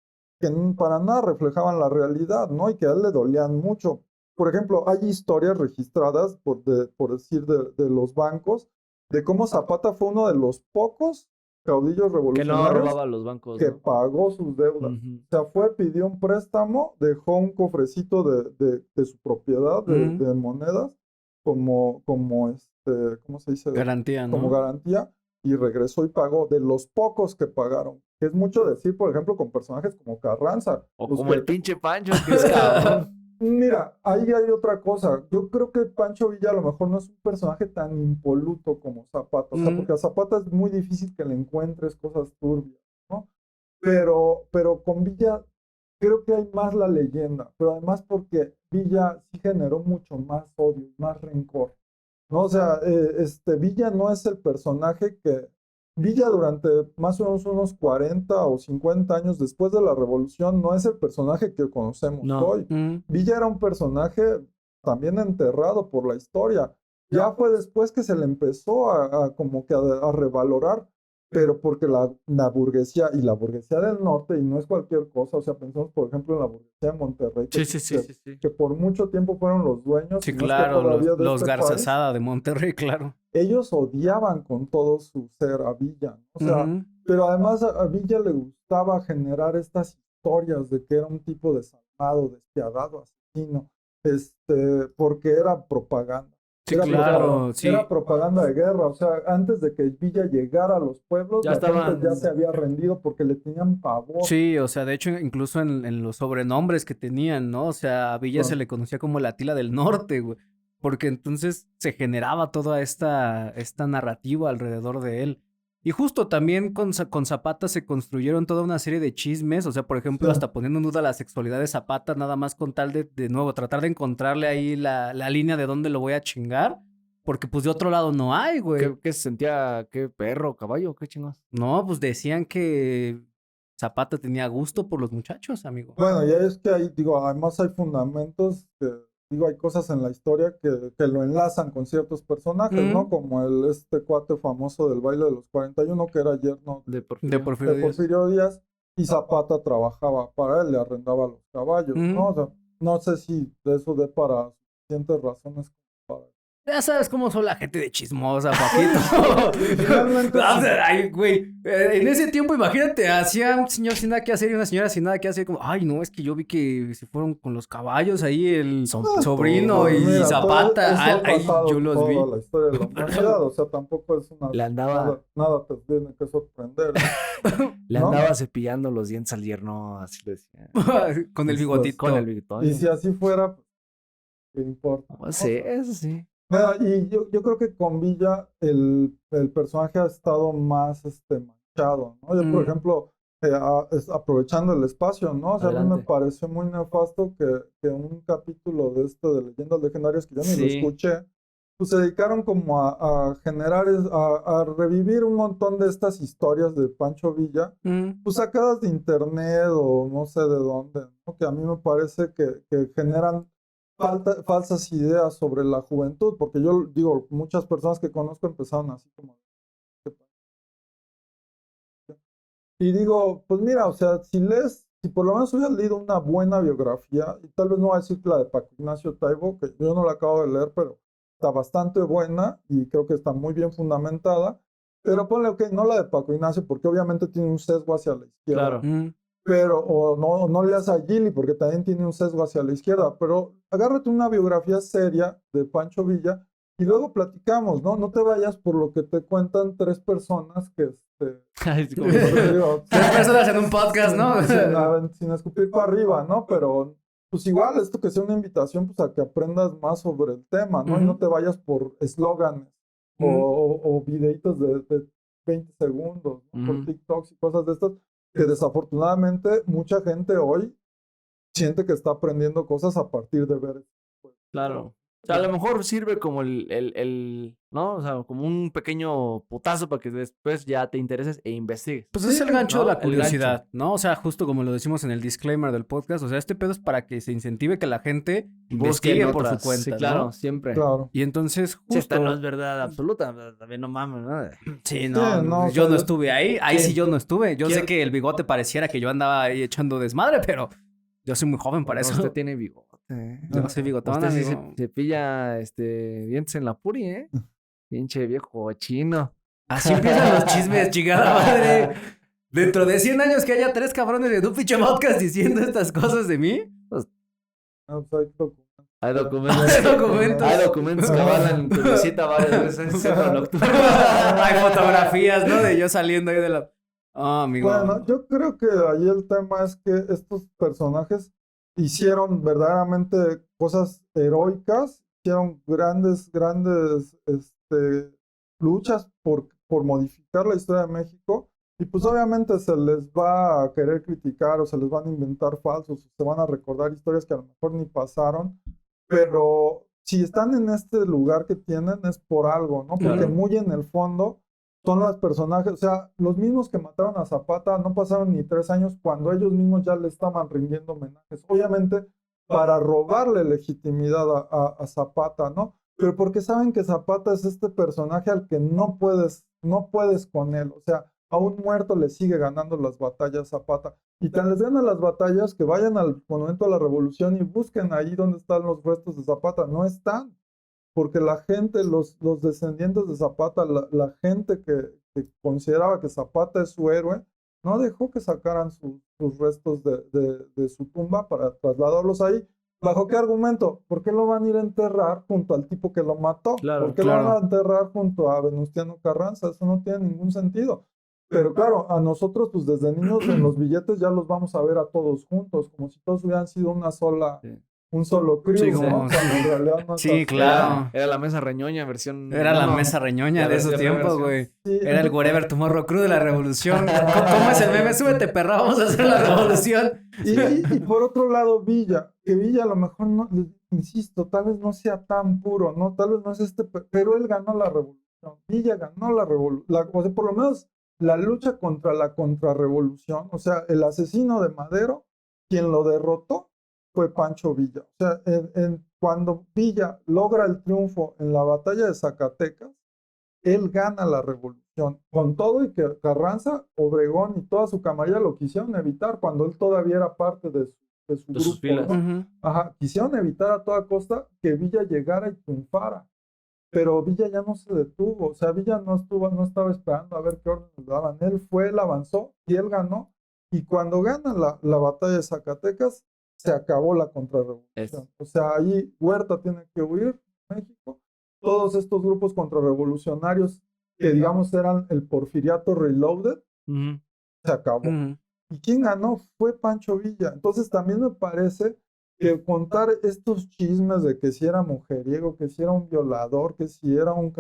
que para nada reflejaban la realidad, ¿no? Y que a él le dolían mucho. Por ejemplo, hay historias registradas, por decir, de los bancos, de cómo Zapata fue uno de los pocos caudillos Que no revolucionarios robaba los bancos, que ¿no? pagó sus deudas. Ujú. O sea, pidió un préstamo, dejó un cofrecito de su propiedad, de monedas, como ¿cómo se dice? Garantía, ¿no? Como garantía, y regresó y pagó, de los pocos que pagaron. Que es mucho decir, por ejemplo, con personajes como Carranza. O los como que- el pinche Pancho, que es cabrón. Mira, ahí hay otra cosa. Yo creo que Pancho Villa a lo mejor no es un personaje tan impoluto como Zapata. O sea, porque a Zapata es muy difícil que le encuentres cosas turbias, ¿no? Pero con Villa creo que hay más la leyenda. Pero además porque Villa sí generó mucho más odio, más rencor. ¿no? O sea, Villa no es el personaje que... Villa durante más o menos unos 40 o 50 años después de la revolución no es el personaje que conocemos No. hoy. Mm. Villa era un personaje también enterrado por la historia. Ya fue después que se le empezó como que a revalorar, pero porque la burguesía y la burguesía del norte, y no es cualquier cosa, o sea, pensamos por ejemplo en la burguesía de Monterrey, que por mucho tiempo fueron los dueños, Sí, y más que claro, todavía de los este Garza país. Sada de Monterrey, claro. Ellos odiaban con todo su ser a Villa, ¿no? O sea, Ujú. pero además a Villa le gustaba generar estas historias de que era un tipo desalmado, despiadado, asesino, porque era propaganda. Sí, Era claro, propaganda, sí. era propaganda de guerra, o sea, antes de que Villa llegara a los pueblos, Ya la estaban- gente ya se había rendido porque le tenían pavor. Sí, o sea, de hecho, incluso en los sobrenombres que tenían, ¿no? O sea, a Villa se Claro. le conocía como la Tila del Norte, güey. Porque entonces se generaba toda esta narrativa alrededor de él. Y justo también con Zapata se construyeron toda una serie de chismes, o sea, por ejemplo, Sí. hasta poniendo en duda la sexualidad de Zapata, nada más con tal de nuevo, tratar de encontrarle ahí la línea de dónde lo voy a chingar, porque pues de otro lado no hay, güey. ¿Qué se sentía? ¿Qué perro, caballo? ¿Qué chingos? No, pues decían que Zapata tenía gusto por los muchachos, amigo. Bueno, y es que ahí, digo, además hay fundamentos que, digo, hay cosas en la historia que lo enlazan con ciertos personajes, ¿no? Mm. Como este cuate famoso del baile de los 41, que era yerno De De Porfirio. Porfirio de Díaz. Porfirio Díaz, y Zapata trabajaba para él, le arrendaba los caballos, ¿no? O sea, no sé si de eso dé para suficientes razones para... Ya sabes cómo son la gente de chismosa, papito. Finalmente, O sea, ay, güey, en ese tiempo, imagínate, hacía un señor sin nada que hacer y una señora sin nada que hacer, como, ay, no, es que yo vi que se fueron con los caballos ahí, el sobrino pues, y mira, todo Zapata, eso ha ahí pasado yo los vi. toda la historia de la humanidad, o sea, tampoco es una... Le andaba- Nada te tiene que sorprender, Le ¿no? andaba cepillando los dientes al yerno, así le decía. Con el Pues, bigotito. Con el bigotón. Y si así fuera, pues, ¿qué importa? ¿no? Sí, eso sí. Mira, y yo creo que con Villa el personaje ha estado más manchado, ¿no? Yo, por ejemplo, aprovechando el espacio, ¿no? O sea, a mí me Adelante. pareció muy nefasto que un capítulo de Leyendas Legendarias, que yo ni lo Sí. escuché, pues se dedicaron como a generar, a revivir un montón de estas historias de Pancho Villa, pues sacadas de internet o no sé de dónde, ¿no? Que a mí me parece que generan falsas ideas sobre la juventud, porque yo digo, muchas personas que conozco empezaron así como... Y digo, pues mira, o sea, si por lo menos hubieras leído una buena biografía, y tal vez no voy a decir que la de Paco Ignacio Taibo, que yo no la acabo de leer, pero está bastante buena y creo que está muy bien fundamentada, pero ponle, ok, no la de Paco Ignacio, porque obviamente tiene un sesgo hacia la izquierda. Claro. Pero, o no leas a Gili porque también tiene un sesgo hacia la izquierda, pero agárrate una biografía seria de Pancho Villa y luego platicamos, ¿no? No te vayas por lo que te cuentan tres personas que, Ay, como- digo, Tres personas en un podcast, ¿no? sin escupir para arriba, ¿no? Pero, pues igual, esto que sea una invitación, pues a que aprendas más sobre el tema, ¿no? Y no te vayas por eslóganes o videitos de 20 segundos, ¿no? Por TikToks y cosas de estas, que desafortunadamente mucha gente hoy siente que está aprendiendo cosas a partir de ver. Claro. O sea, a lo mejor sirve como ¿no? O sea, como un pequeño putazo para que después ya te intereses e investigues. Pues es el gancho ¿no? de la El curiosidad, gancho. ¿no? O sea, justo como lo decimos en el disclaimer del podcast, o sea, este pedo es para que se incentive que la gente investigue Busquen por su otras. cuenta, Sí, claro, ¿no? siempre. Claro. Y entonces, justo... Si esta no es verdad absoluta, también no mames, ¿no? Sí, no, no, o yo sea, no estuve ahí. Ahí sí yo no estuve. Yo sé ¿Quién? que el bigote pareciera que yo andaba ahí echando desmadre, pero yo soy muy joven para No, eso. Usted tiene bigote. Yo no soy bigotón, Usted sí amigo. se pilla dientes en la puri, ¿eh? Pinche viejo chino. Así empiezan los chismes, chingada madre. Dentro de 100 años que haya 3 cabrones de un pinche podcast diciendo estas cosas de mí. No, pues Hay documentos. Hay documentos. Hay documentos que avalan tu visita varias veces en centro nocturno. Hay fotografías, ¿no? De yo saliendo ahí de la... Oh, amigo. Bueno, yo creo que ahí el tema es que estos personajes hicieron verdaderamente cosas heroicas, hicieron grandes luchas por modificar la historia de México, y pues obviamente se les va a querer criticar o se les van a inventar falsos, o se van a recordar historias que a lo mejor ni pasaron, pero si están en este lugar que tienen es por algo, ¿no? Porque Claro. muy en el fondo son los personajes, o sea, los mismos que mataron a Zapata no pasaron ni 3 años cuando ellos mismos ya le estaban rindiendo homenajes. Obviamente para robarle legitimidad a Zapata, ¿no? Pero porque saben que Zapata es este personaje al que no puedes con él, o sea, a un muerto le sigue ganando las batallas Zapata. Y tan les gana las batallas que vayan al Monumento a la Revolución y busquen ahí donde están los restos de Zapata. No están, porque la gente, los descendientes de Zapata, la gente que consideraba que Zapata es su héroe, no dejó que sacaran sus restos de su tumba para trasladarlos ahí. ¿Bajo qué argumento? ¿Por qué lo van a ir a enterrar junto al tipo que lo mató? Claro, ¿Por qué claro. lo van a enterrar junto a Venustiano Carranza? Eso no tiene ningún sentido. Pero claro, a nosotros, pues desde niños en los billetes ya los vamos a ver a todos juntos, como si todos hubieran sido Sí. un solo crew, Sí, ¿no? como- Cuando en realidad no es Sí, así. claro. Era la mesa reñoña versión... Era la uno. mesa reñoña Ya de ves, esos ya tiempos, ves, güey. Sí, Era el Wherever Tomorrow Crew de la revolución. ¿Cómo es el meme? Súbete, perra, vamos a hacer la revolución. y por otro lado, Villa, que Villa a lo mejor no, insisto, tal vez no sea tan puro, ¿no? Tal vez no es pero él ganó la revolución. Villa ganó la revolución, o sea, por lo menos la lucha contra la contrarrevolución, o sea, el asesino de Madero, quien lo derrotó fue Pancho Villa. O sea, cuando Villa logra el triunfo en la batalla de Zacatecas, él gana la revolución, con todo y que Carranza, Obregón y toda su camarilla lo quisieron evitar cuando él todavía era parte de su De sus grupo, filas. ¿no? Ajá, quisieron evitar a toda costa que Villa llegara y triunfara, pero Villa ya no se detuvo, o sea, Villa no estaba esperando a ver qué órdenes le daban, él avanzó y él ganó, y cuando gana la batalla de Zacatecas, se acabó la contrarrevolución. O sea, ahí Huerta tiene que huir, México, todos estos grupos contrarrevolucionarios que digamos eran el Porfiriato Reloaded, Ujú. se acabó. ¿Y quién ganó? Fue Pancho Villa. Entonces también me parece que contar estos chismes de que si era mujeriego, que si era un violador, que si era un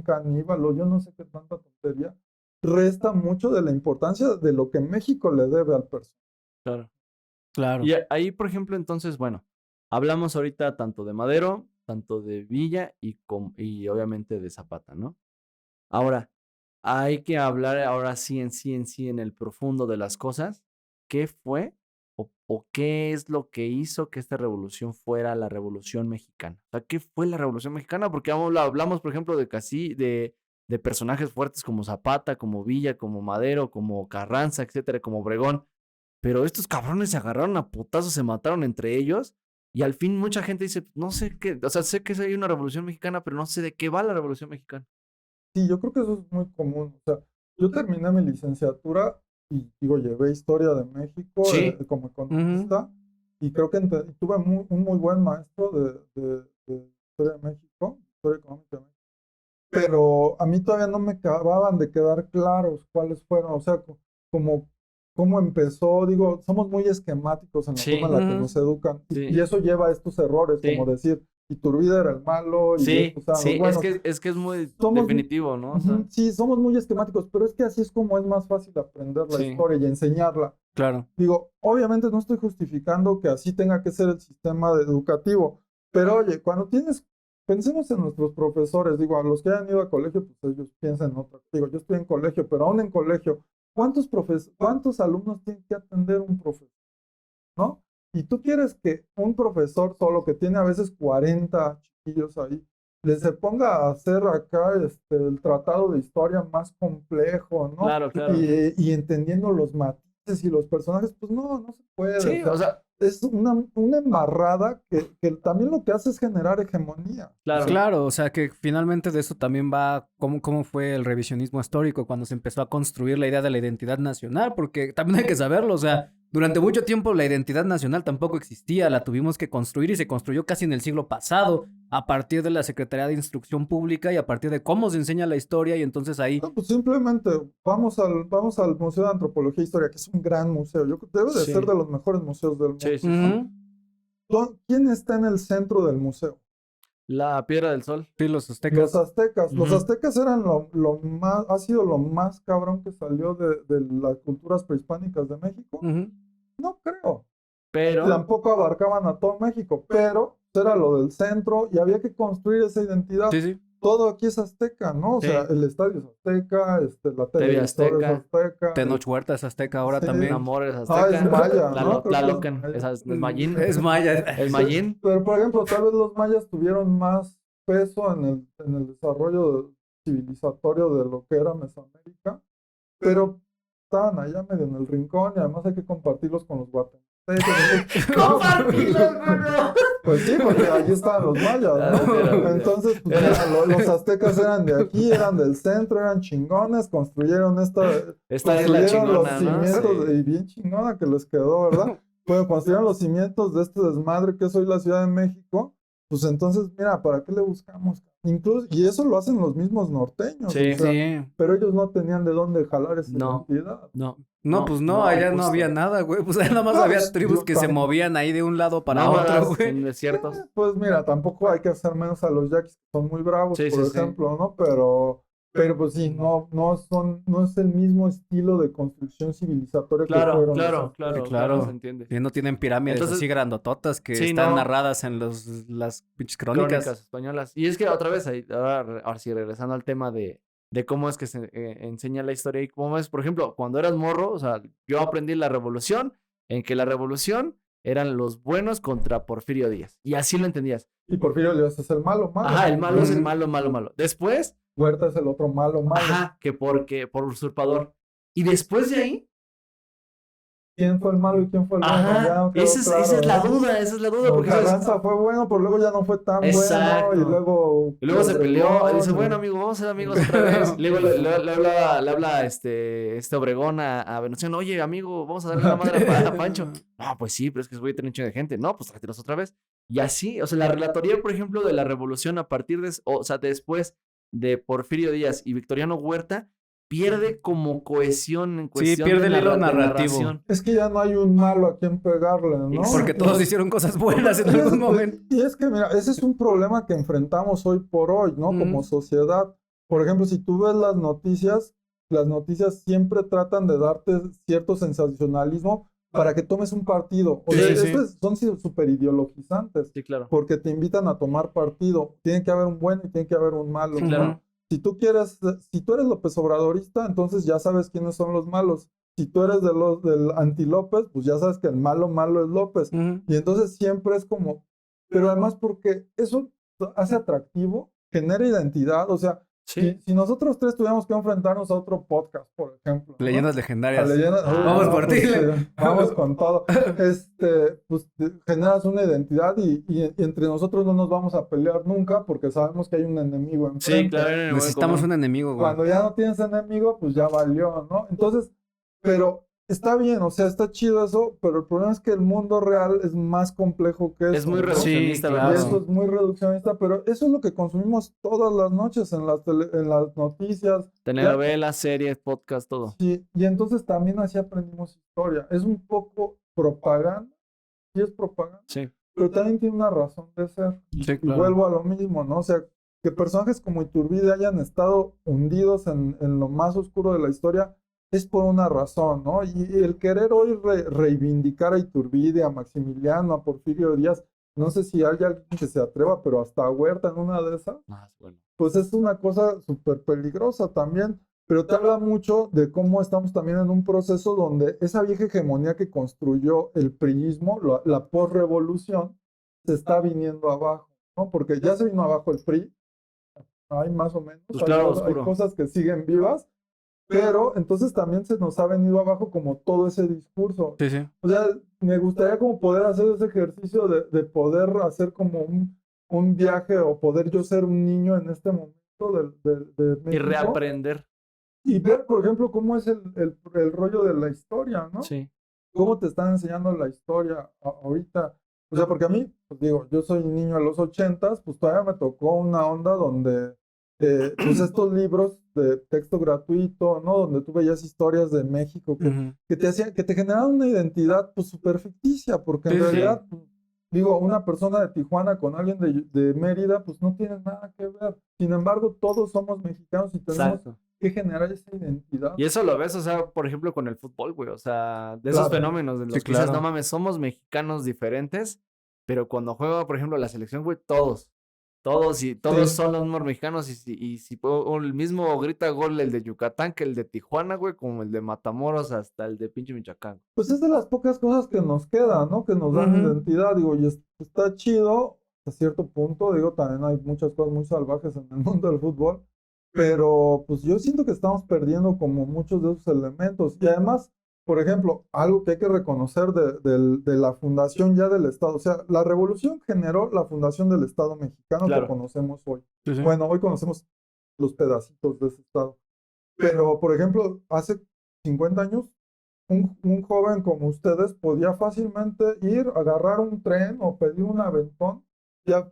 caníbal, o yo no sé qué tanta tontería, resta mucho de la importancia de lo que México le debe al personaje. Claro. Claro. Y ahí, por ejemplo, entonces, bueno, hablamos ahorita tanto de Madero, tanto de Villa y obviamente de Zapata, ¿no? Ahora, hay que hablar ahora sí en el profundo de las cosas. ¿Qué fue o qué es lo que hizo que esta revolución fuera la Revolución Mexicana? O sea, ¿qué fue la Revolución Mexicana? Porque hablamos, por ejemplo, de personajes fuertes como Zapata, como Villa, como Madero, como Carranza, etcétera, como Obregón. Pero estos cabrones se agarraron a putazos, se mataron entre ellos. Y al fin mucha gente dice, no sé qué, o sea, sé que hay una revolución mexicana, pero no sé de qué va la revolución mexicana. Sí, yo creo que eso es muy común. O sea, yo terminé mi licenciatura y digo, llevé historia de México Sí. como economista y creo que tuve un muy buen maestro de historia de México, historia económica de México. Pero a mí todavía no me acababan de quedar claros cuáles fueron, o sea, como cómo empezó, digo, somos muy esquemáticos en la Sí. forma en la que nos educan Sí. y eso lleva a estos errores, Sí. como decir, Iturbide era el malo y Sí, estos eran los sí, buenos. es que es muy Somos- definitivo, ¿no? O sea, Ujú, sí, somos muy esquemáticos, pero es que así es como es más fácil aprender la Sí. historia y enseñarla. Claro. Digo, obviamente no estoy justificando que así tenga que ser el sistema educativo, pero oye, pensemos en nuestros profesores, digo, a los que hayan ido a colegio, pues ellos piensan en otra. Digo, yo estoy en colegio, pero aún en colegio, ¿cuántos alumnos tiene que atender un profesor? ¿No? Y tú quieres que un profesor solo que tiene a veces 40 chiquillos ahí, se ponga a hacer acá el tratado de historia más complejo, ¿no? Claro, claro. Y entendiendo los matices y los personajes, pues no se puede. Sí, o sea, es una embarrada que también lo que hace es generar hegemonía. claro. Claro, o sea que finalmente de eso también va cómo fue el revisionismo histórico cuando se empezó a construir la idea de la identidad nacional, porque también hay que saberlo, o sea, durante mucho tiempo la identidad nacional tampoco existía, la tuvimos que construir y se construyó casi en el siglo pasado, a partir de la Secretaría de Instrucción Pública y a partir de cómo se enseña la historia y entonces ahí... No, pues simplemente vamos al Museo de Antropología e Historia, que es un gran museo. Debe de Sí. ser de los mejores museos del mundo. Sí, sí, sí. Ujú. ¿Quién está en el centro del museo? La Piedra del Sol. Sí, los Los aztecas. aztecas. Los Ujú. aztecas eran ha sido lo más cabrón que salió de las culturas prehispánicas de México. Ujú. No creo. Pero, Tampoco abarcaban a todo México, pero era lo del centro y había que construir esa identidad. Sí, sí. Todo aquí es azteca, ¿no? O Sí. sea, el estadio es azteca, la TV televisora es Azteca, azteca. Tenoch Huerta es azteca ahora Sí. también. Namor es Ah, azteca. es maya, ¿no? Tlaloc, Creo que es Tlalocan, maya. es Mayín. Es maya. Es Mayín. Pero, por ejemplo, tal vez los mayas tuvieron más peso en el desarrollo civilizatorio de lo que era Mesoamérica, pero estaban allá medio en el rincón y además hay que compartirlos con los guatemaltecos. ¡Compartirlos, bro! Pues sí, porque allí estaban los mayas, ¿no? Claro, Entonces, pues, mira, los aztecas eran de aquí, eran del centro, eran chingones, construyeron Esta es la construyeron los chingona, ¿no? cimientos, Sí. y bien chingona que les quedó, ¿verdad? Bueno, construyeron los cimientos de este desmadre que es hoy la Ciudad de México. Pues entonces, mira, ¿para qué le buscamos? Incluso, y eso lo hacen los mismos norteños. Sí. o sea, Sí. pero ellos no tenían de dónde jalar esa No. identidad. No. No, pues no, allá no justo. había nada, güey. Pues allá nada más No, había pues, tribus yo que se tampoco. movían ahí de un lado para Nómadas otro, güey. en desiertos. Pues mira, tampoco hay que hacer menos a los yaquis, que son muy bravos, Sí, por sí, sí. ejemplo, ¿no? Pero pues sí, no es el mismo estilo de construcción civilizatoria que Claro, fueron claro, los claro, Sí, claro, claro. se entiende. Y no tienen pirámides Entonces- así grandototas que Sí, están no. narradas en las pinches crónicas. Crónicas españolas. Y es que otra vez, ahora sí, regresando al tema de cómo es que se enseña la historia y cómo es, por ejemplo, cuando eras morro, o sea, yo aprendí la revolución, en que la revolución eran los buenos contra Porfirio Díaz. Y así lo entendías. Y Porfirio Díaz es el malo, malo. Ajá, el malo es el Ujú. malo, malo, malo. Después, Huerta es el otro malo, malo. ajá, que por usurpador. Y después de ahí, ¿Quién fue el malo y quién fue el bueno? Ya ajá, no quedó esa es claro, la ¿no? duda, esa es la duda. Porque ¿sabes? Carranza fue bueno, pero luego ya no fue tan Exacto. bueno. Y luego Se peleó, y dice, Obregón, bueno, amigo, vamos a ser amigos otra vez. Luego le habla este Obregón a Venustiano, oye, amigo, vamos a darle la madre a Pancho. No, pues sí, pero es que voy a tener un chingo de gente. No, pues tráetelos otra vez. Y así, o sea, la relatoría, por ejemplo, de la revolución a partir de, o sea, después de Porfirio Díaz y Victoriano Huerta, pierde como cohesión en cuestión pierde de, el hilo de narrativo. narración. Es que ya no hay un malo a quien pegarle, ¿no? Porque todos hicieron cosas buenas en algún momento. Y es que, mira, ese es un problema que enfrentamos hoy por hoy, ¿no? Como sociedad. Por ejemplo, si tú ves las noticias siempre tratan de darte cierto sensacionalismo para que tomes un partido. O Sí, sea, sí, sí. son súper ideologizantes, Sí, claro. porque te invitan a tomar partido. Tiene que haber un bueno y tiene que haber un malo. Sí, claro. ¿no? Si tú eres López Obradorista, entonces ya sabes quiénes son los malos. Si tú eres del anti-López, pues ya sabes que el malo es López. Ujú. Y entonces siempre es como, pero además porque eso hace atractivo, genera identidad, o sea, Sí. si nosotros tres tuviéramos que enfrentarnos a otro podcast, por ejemplo, ¿no? Leyendas A legendarias. leyendas, Vamos por ti, vamos con todo. Pues generas una identidad y entre nosotros no nos vamos a pelear nunca porque sabemos que hay un enemigo enfrente. Sí, claro. Necesitamos un enemigo, güey. Cuando ya no tienes enemigo, pues ya valió, ¿no? Entonces, pero está bien, o sea, está chido eso, pero el problema es que el mundo real es más complejo que eso. Es muy ¿no? reduccionista, Sí, ¿verdad? Y esto es muy reduccionista, pero eso es lo que consumimos todas las noches en en las noticias. Telenovelas, series, podcast, todo. Sí, y entonces también así aprendimos historia. Es un poco propaganda, sí es propaganda, Sí. pero también tiene una razón de ser. Sí, Y claro. vuelvo a lo mismo, ¿no? O sea, que personajes como Iturbide hayan estado hundidos en lo más oscuro de la historia es por una razón, ¿no? Y el querer hoy reivindicar a Iturbide, a Maximiliano, a Porfirio Díaz, no sé si hay alguien que se atreva, pero hasta a Huerta en una de esas, Bueno. pues es una cosa súper peligrosa también. Pero te habla mucho de cómo estamos también en un proceso donde esa vieja hegemonía que construyó el priismo, la posrevolución, se está viniendo abajo, ¿no? Porque ya se vino abajo el PRI, hay más o menos, Pues claro, hay oscuro. cosas que siguen vivas, pero entonces también se nos ha venido abajo como todo ese discurso. Sí, sí. O sea, me gustaría como poder hacer ese ejercicio de poder hacer como un viaje o poder yo ser un niño en este momento de Y México. reaprender. Y ver, por ejemplo, cómo es el rollo de la historia, ¿no? Sí. Cómo te están enseñando la historia ahorita. O sea, porque a mí, pues digo, yo soy niño de los 80s, pues todavía me tocó una onda donde, pues estos libros de texto gratuito, ¿no? Donde tú veías historias de México Ujú. que te generaban una identidad, pues súper ficticia, porque en Sí, sí. realidad, pues, digo, una persona de Tijuana con alguien de Mérida, pues no tiene nada que ver. Sin embargo, todos somos mexicanos y tenemos Exacto. que generar esa identidad. Y eso lo ves, o sea, por ejemplo, con el fútbol, güey. O sea, de esos Claro. fenómenos de los Sí, que dices, claro. no mames, somos mexicanos diferentes. pero cuando juega, por ejemplo, la selección, güey, todos y todos son los mismos mexicanos y si el mismo grita gol el de Yucatán que el de Tijuana, güey, como el de Matamoros hasta el de pinche Michoacán. Pues es de las pocas cosas que nos quedan, ¿no? Que nos dan identidad, digo, y está chido a cierto punto, digo, también hay muchas cosas muy salvajes en el mundo del fútbol, pero pues yo siento que estamos perdiendo como muchos de esos elementos, y además, por ejemplo, algo que hay que reconocer de la fundación ya del Estado, o sea, la revolución generó la fundación del Estado mexicano Claro. que conocemos hoy. Sí, sí. Bueno, hoy conocemos los pedacitos de ese Estado, pero por ejemplo, hace 50 años, un joven como ustedes podía fácilmente ir, agarrar un tren o pedir un aventón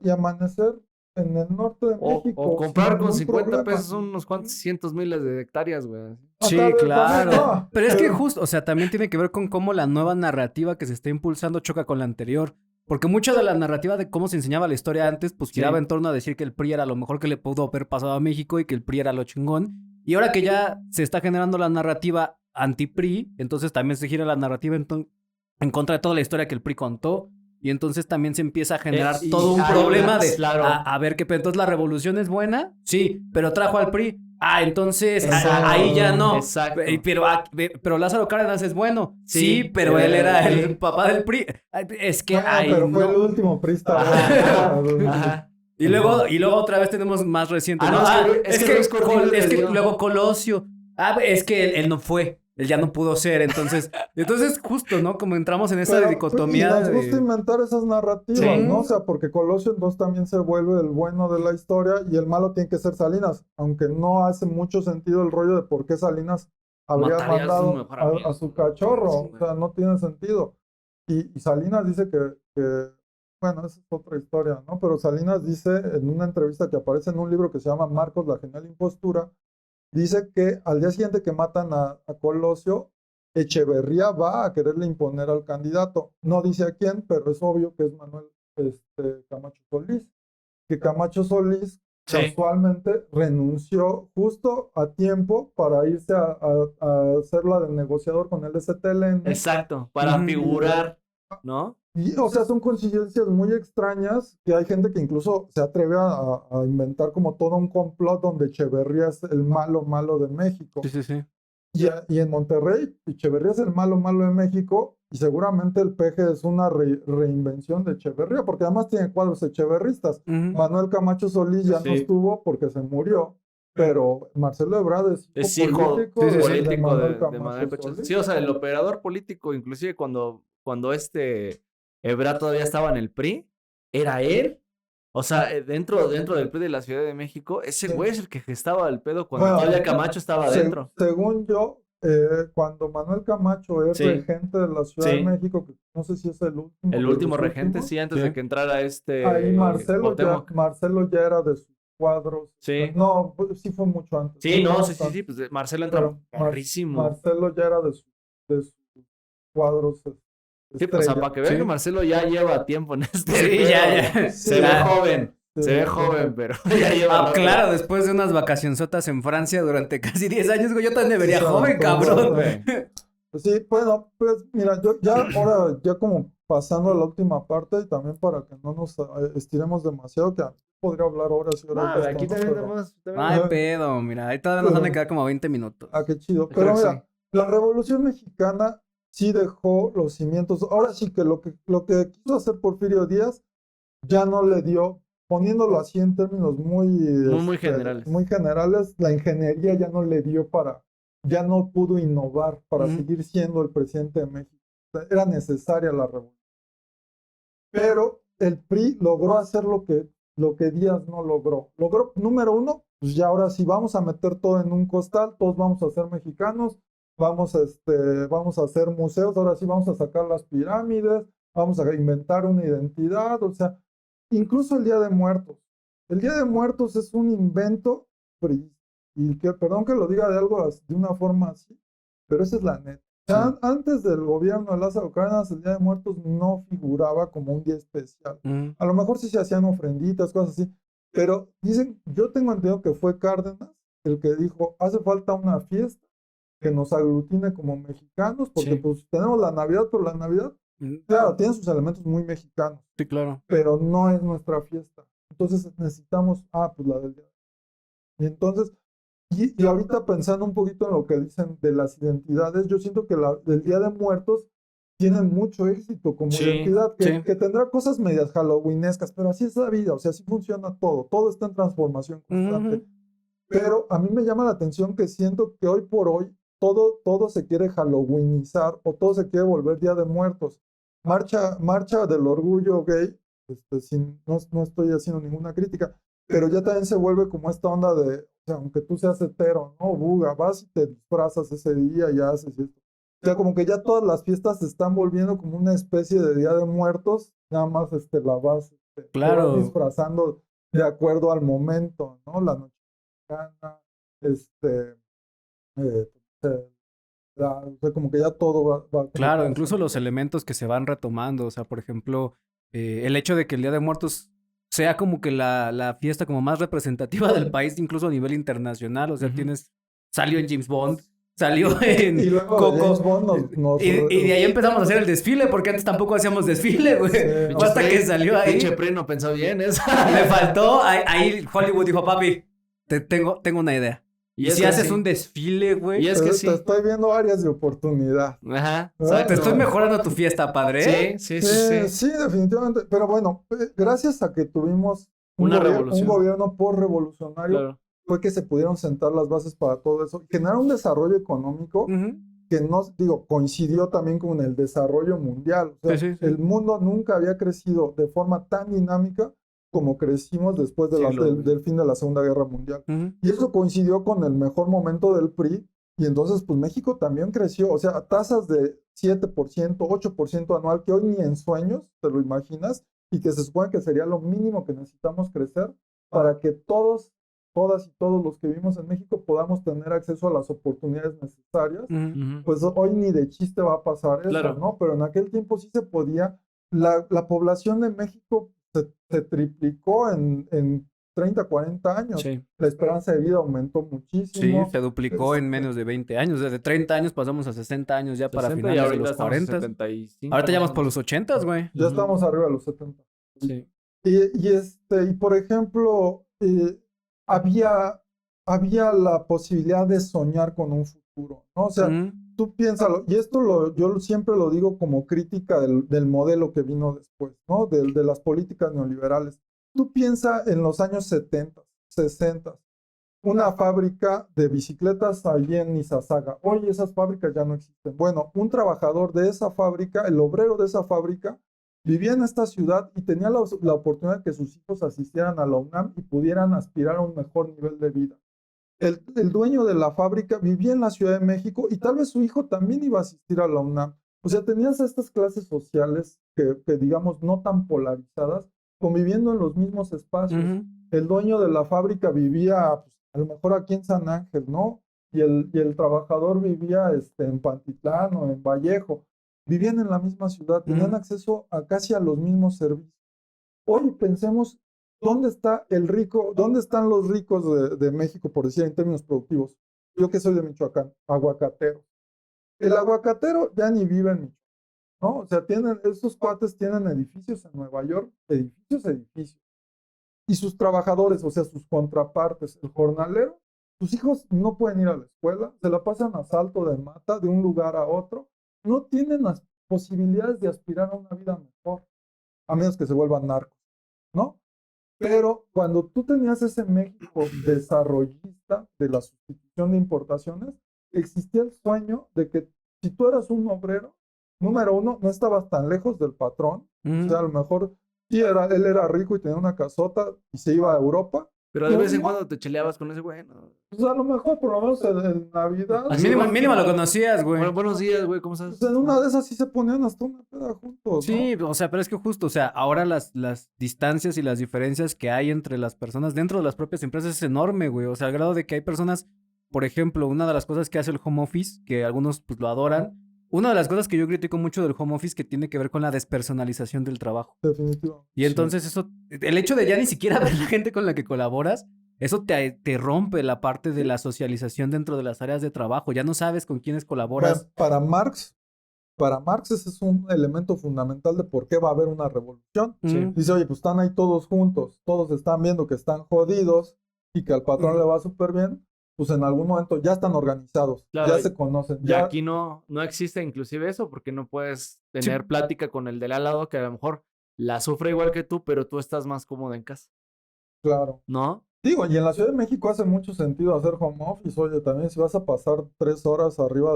y amanecer en el norte de México. O comprar sin con ningún 50 problema. pesos unos cuantos cientos miles de hectáreas, güey. Sí, Tal vez claro. también, no, Pero es que justo, o sea, también tiene que ver con cómo la nueva narrativa que se está impulsando choca con la anterior. Porque mucha de la narrativa de cómo se enseñaba la historia antes, pues giraba en torno a decir que el PRI era lo mejor que le pudo haber pasado a México y que el PRI era lo chingón. Y ahora que ya se está generando la narrativa anti-PRI, entonces también se gira la narrativa en contra de toda la historia que el PRI contó. Y entonces también se empieza a generar Y todo un hay problema una- de claro. a ver qué pedo. Entonces la revolución es buena, sí, pero trajo al PRI. Entonces Exacto. ahí ya no. Exacto. Pero Lázaro Cárdenas es bueno. Sí, Sí, pero él era el sí. papá del PRI. Es que Bueno, ahí pero fue no. el último prista. Ajá. Y luego otra vez tenemos más reciente. Ah, ¿no? no, es que Luis Cortines Es que le dio. luego Colosio. Es que él no fue. Él ya no pudo ser. Entonces justo, ¿no? Como entramos en esa Pero, dicotomía. y nos de- gusta inventar esas narrativas, Sí. ¿no? O sea, porque Colosio entonces también se vuelve el bueno de la historia y el malo tiene que ser Salinas, aunque no hace mucho sentido el rollo de por qué Salinas habría Mataría a su mandado mejor amigo. a su cachorro, Sí, o sea, no tiene sentido. Y Salinas dice bueno, esa es otra historia, ¿no? Pero Salinas dice en una entrevista que aparece en un libro que se llama Marcos, la genial impostura, dice que al día siguiente que matan a Colosio, Echeverría va a quererle imponer al candidato. No dice a quién, pero es obvio que es Manuel Camacho Solís. Que Camacho Solís Sí. casualmente renunció justo a tiempo para irse a hacer la de negociador con el STLN. Exacto, para Ujú. figurar, ¿no? Y, o sea, son coincidencias muy extrañas que hay gente que incluso se atreve a inventar como todo un complot donde Echeverría es el malo de México. Sí. Y en Monterrey, Echeverría es el malo de México y seguramente el PG es una reinvención de Echeverría, porque además tiene cuadros echeverristas. Ujú. Manuel Camacho Solís ya no Sí. estuvo porque se murió, pero Marcelo Ebrard Es hijo político, sí, sí, sí. político de Camacho Manuel Camacho. Solís. Sí, o sea, el operador político, inclusive cuando Ebrard todavía estaba en el PRI, era él. O sea, dentro del PRI de la Ciudad de México, ese Sí. güey es el que gestaba el pedo cuando Bueno, todavía Camacho estaba adentro. Según yo, cuando Manuel Camacho es Sí. regente de la Ciudad Sí. de México, que no sé si es el último. El de último los regente, últimos, sí, antes Sí. de que entrara ahí Cuauhtémoc. Marcelo ya era de sus cuadros. Sí. No, pues, sí fue mucho antes. Sí, no, No sí, tanto, pues Marcelo entra pero morrísimo. Marcelo ya era de sus cuadros. Sí, pues, o sea, estrella. para que vean Sí. que Marcelo ya lleva tiempo en este. Sí, pedo. ya. Se ve Ya. joven. Sí, Se ve sí. joven, pero ya lleva. Claro, después de unas vacacionzotas en Francia durante casi 10 años, güey, yo también me vería Sí, joven, claro, cabrón. güey. Sí, bueno, pues mira, yo ya ahora, ya como pasando a la última parte, y también para que no nos estiremos demasiado, que podría hablar horas y horas No, de esto, aquí ¿no? también Pero- tenemos. No hay pedo, mira, ahí todavía nos van a quedar como 20 minutos. qué chido. Creo Pero que mira, la Revolución Mexicana sí dejó los cimientos. Ahora sí que lo que quiso hacer Porfirio Díaz ya no le dio, poniéndolo así en términos Muy generales. muy generales, la ingeniería ya no le dio ya no pudo innovar para Ujú. seguir siendo el presidente de México. O sea, era necesaria la revolución. Pero el PRI logró hacer lo que Díaz no logró. Logró, número uno, pues ya ahora sí vamos a meter todo en un costal, todos vamos a ser mexicanos, vamos a hacer museos, ahora sí vamos a sacar las pirámides, vamos a inventar una identidad, o sea, incluso el Día de Muertos. El Día de Muertos es un invento PRI, y que, perdón que lo diga de una forma así, pero esa es la neta. O sea, antes del gobierno de Lázaro Cárdenas, el Día de Muertos no figuraba como un día especial. Ujú. A lo mejor sí se hacían ofrenditas, cosas así, pero dicen, yo tengo entendido que fue Cárdenas el que dijo, hace falta una fiesta que nos aglutine como mexicanos, porque Sí. pues tenemos la Navidad, pero la Navidad Claro, tiene sus elementos muy mexicanos, Sí, claro. pero no es nuestra fiesta. Entonces necesitamos, pues la del día. Y entonces, y ahorita pensando un poquito en lo que dicen de las identidades, yo siento que la del Día de Muertos tiene mucho éxito como Sí, identidad, sí. que tendrá cosas medias halloweenescas, pero así es la vida, o sea, así funciona todo está en transformación constante. Ujú. Pero a mí me llama la atención que siento que hoy por hoy todo se quiere halloweenizar o todo se quiere volver Día de Muertos. Marcha del orgullo gay, no estoy haciendo ninguna crítica, pero ya también se vuelve como esta onda de, o sea, aunque tú seas hetero, ¿no? Buga, vas y te disfrazas ese día y haces esto. O sea, como que ya todas las fiestas se están volviendo como una especie de Día de Muertos, nada más la vas, te Claro. vas disfrazando de acuerdo al momento, ¿no? La noche mexicana, eh, o sea, como que ya todo va como Claro, para incluso los centrar. elementos que se van retomando, o sea, por ejemplo, el hecho de que el Día de Muertos sea como que la fiesta como más representativa del país, incluso a nivel internacional, o sea, Ujú. salió en James Bond, salió Y en luego de James Coco, Bond y de ahí empezamos a hacer el desfile, porque antes tampoco hacíamos desfile, güey, Sí, fue hasta que salió ahí, Pinche Pri no pensó bien eso. le faltó, ahí Hollywood dijo, papi, tengo una idea, y es si que haces sí. un desfile, güey, Y es que te sí. estoy viendo áreas de oportunidad. Ajá, Ah, exacto. te estoy mejorando tu fiesta, padre, Sí, definitivamente. Pero bueno, gracias a que tuvimos Una un revolución. gobierno por-revolucionario, Claro. fue que se pudieron sentar las bases para todo eso. Generar un desarrollo económico Ujú. que no, digo, coincidió también con el desarrollo mundial. O sea, Sí, sí, sí. el mundo nunca había crecido de forma tan dinámica como crecimos después de del fin de la Segunda Guerra Mundial. Ujú. Y eso coincidió con el mejor momento del PRI. Y entonces, pues México también creció, o sea, a tasas de 7%, 8% anual, que hoy ni en sueños te lo imaginas, y que se supone que sería lo mínimo que necesitamos crecer para que todas y todos los que vivimos en México podamos tener acceso a las oportunidades necesarias. Ujú. Pues hoy ni de chiste va a pasar eso, Claro. ¿no? Pero en aquel tiempo sí se podía. La población de México se triplicó en 30, 40 años. Sí. La esperanza de vida aumentó Sí, muchísimo. se duplicó en menos de 20 años. Desde 30 años pasamos a 60 años ya para 60 y finales de ahorita los estamos en 40. 75. Ahorita ya más vamos o por los menos. 80, güey. Ya estamos arriba de los 70. Sí. Y por ejemplo, había la posibilidad de soñar con un futuro, ¿no? O sea, Ujú. tú piénsalo, y yo siempre lo digo como crítica del modelo que vino después, ¿no? De las políticas neoliberales. Tú piensa en los años 70, 60, una fábrica de bicicletas allí en Izazaga. Hoy esas fábricas ya no existen. Bueno, un trabajador de esa fábrica, el obrero de esa fábrica, vivía en esta ciudad y tenía la oportunidad de que sus hijos asistieran a la UNAM y pudieran aspirar a un mejor nivel de vida. El dueño de la fábrica vivía en la Ciudad de México y tal vez su hijo también iba a asistir a la UNAM. O sea, tenías estas clases sociales que digamos, no tan polarizadas, conviviendo en los mismos espacios. Ujú. El dueño de la fábrica vivía, pues, a lo mejor aquí en San Ángel, ¿no? Y el trabajador vivía en Pantitlán o en Vallejo. Vivían en la misma ciudad, tenían Ujú. acceso a casi a los mismos servicios. Hoy pensemos, ¿dónde está el rico? ¿Dónde están los ricos de México, por decir en términos productivos? Yo que soy de Michoacán, aguacatero. El aguacatero ya ni vive en Michoacán, ¿no? O sea, estos cuates tienen edificios en Nueva York, edificios. Y sus trabajadores, o sea, sus contrapartes, el jornalero, sus hijos no pueden ir a la escuela, se la pasan a salto de mata de un lugar a otro, no tienen las posibilidades de aspirar a una vida mejor, a menos que se vuelvan narcos, ¿no? Pero cuando tú tenías ese México desarrollista de la sustitución de importaciones, existía el sueño de que si tú eras un obrero, número uno, no estabas tan lejos del patrón, o sea, a lo mejor sí él era rico y tenía una casota y se iba a Europa. Pero de vez en cuando te cheleabas con ese güey, ¿no? Pues a lo mejor por lo menos en Navidad, Así, Mínimo, bueno, mínimo lo conocías, güey. Bueno, buenos días, güey, ¿cómo estás? pues en una de esas sí se ponían hasta una peda juntos, Sí, ¿no? o sea, pero es que justo, o sea, ahora las distancias y las diferencias que hay entre las personas dentro de las propias empresas es enorme, güey. O sea, al grado de que hay personas, por ejemplo, una de las cosas que hace el home office, que algunos pues lo adoran, una de las cosas que yo critico mucho del home office que tiene que ver con la despersonalización del trabajo. Definitivo. Y entonces eso, el hecho de ya ni siquiera ver la gente con la que colaboras, eso te rompe la parte de la socialización dentro de las áreas de trabajo. Ya no sabes con quiénes colaboras. Para Marx, Para Marx ese es un elemento fundamental de por qué va a haber una revolución. Sí. Dice, oye, pues están ahí todos juntos, todos están viendo que están jodidos y que al patrón le va súper bien, pues en algún momento ya están organizados, Claro, ya se conocen, Y ya... aquí no existe inclusive eso, porque no puedes tener plática con el del al lado que a lo mejor la sufre igual que tú, pero tú estás más cómodo en casa, Claro. ¿no? Digo, y en la Ciudad de México hace mucho sentido hacer home office, oye, también si vas a pasar 3 horas arriba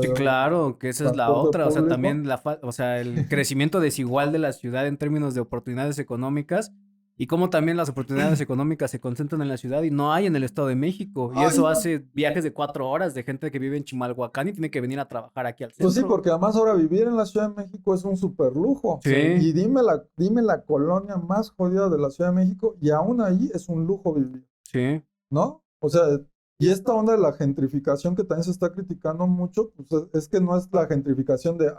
Sí, claro, que esa es la transporte otra, o sea, público. también o sea, el crecimiento desigual de la ciudad en términos de oportunidades económicas y cómo también las oportunidades económicas se concentran en la ciudad y no hay en el Estado de México. Y Ay, eso no. hace viajes de 4 horas de gente que vive en Chimalhuacán y tiene que venir a trabajar aquí al Pues sí, centro. porque además ahora vivir en la Ciudad de México es un super lujo. Sí. Y dime la colonia más jodida de la Ciudad de México y aún ahí es un lujo vivir, Sí. ¿no? O sea, y esta onda de la gentrificación que también se está criticando mucho, pues es que no es la gentrificación de,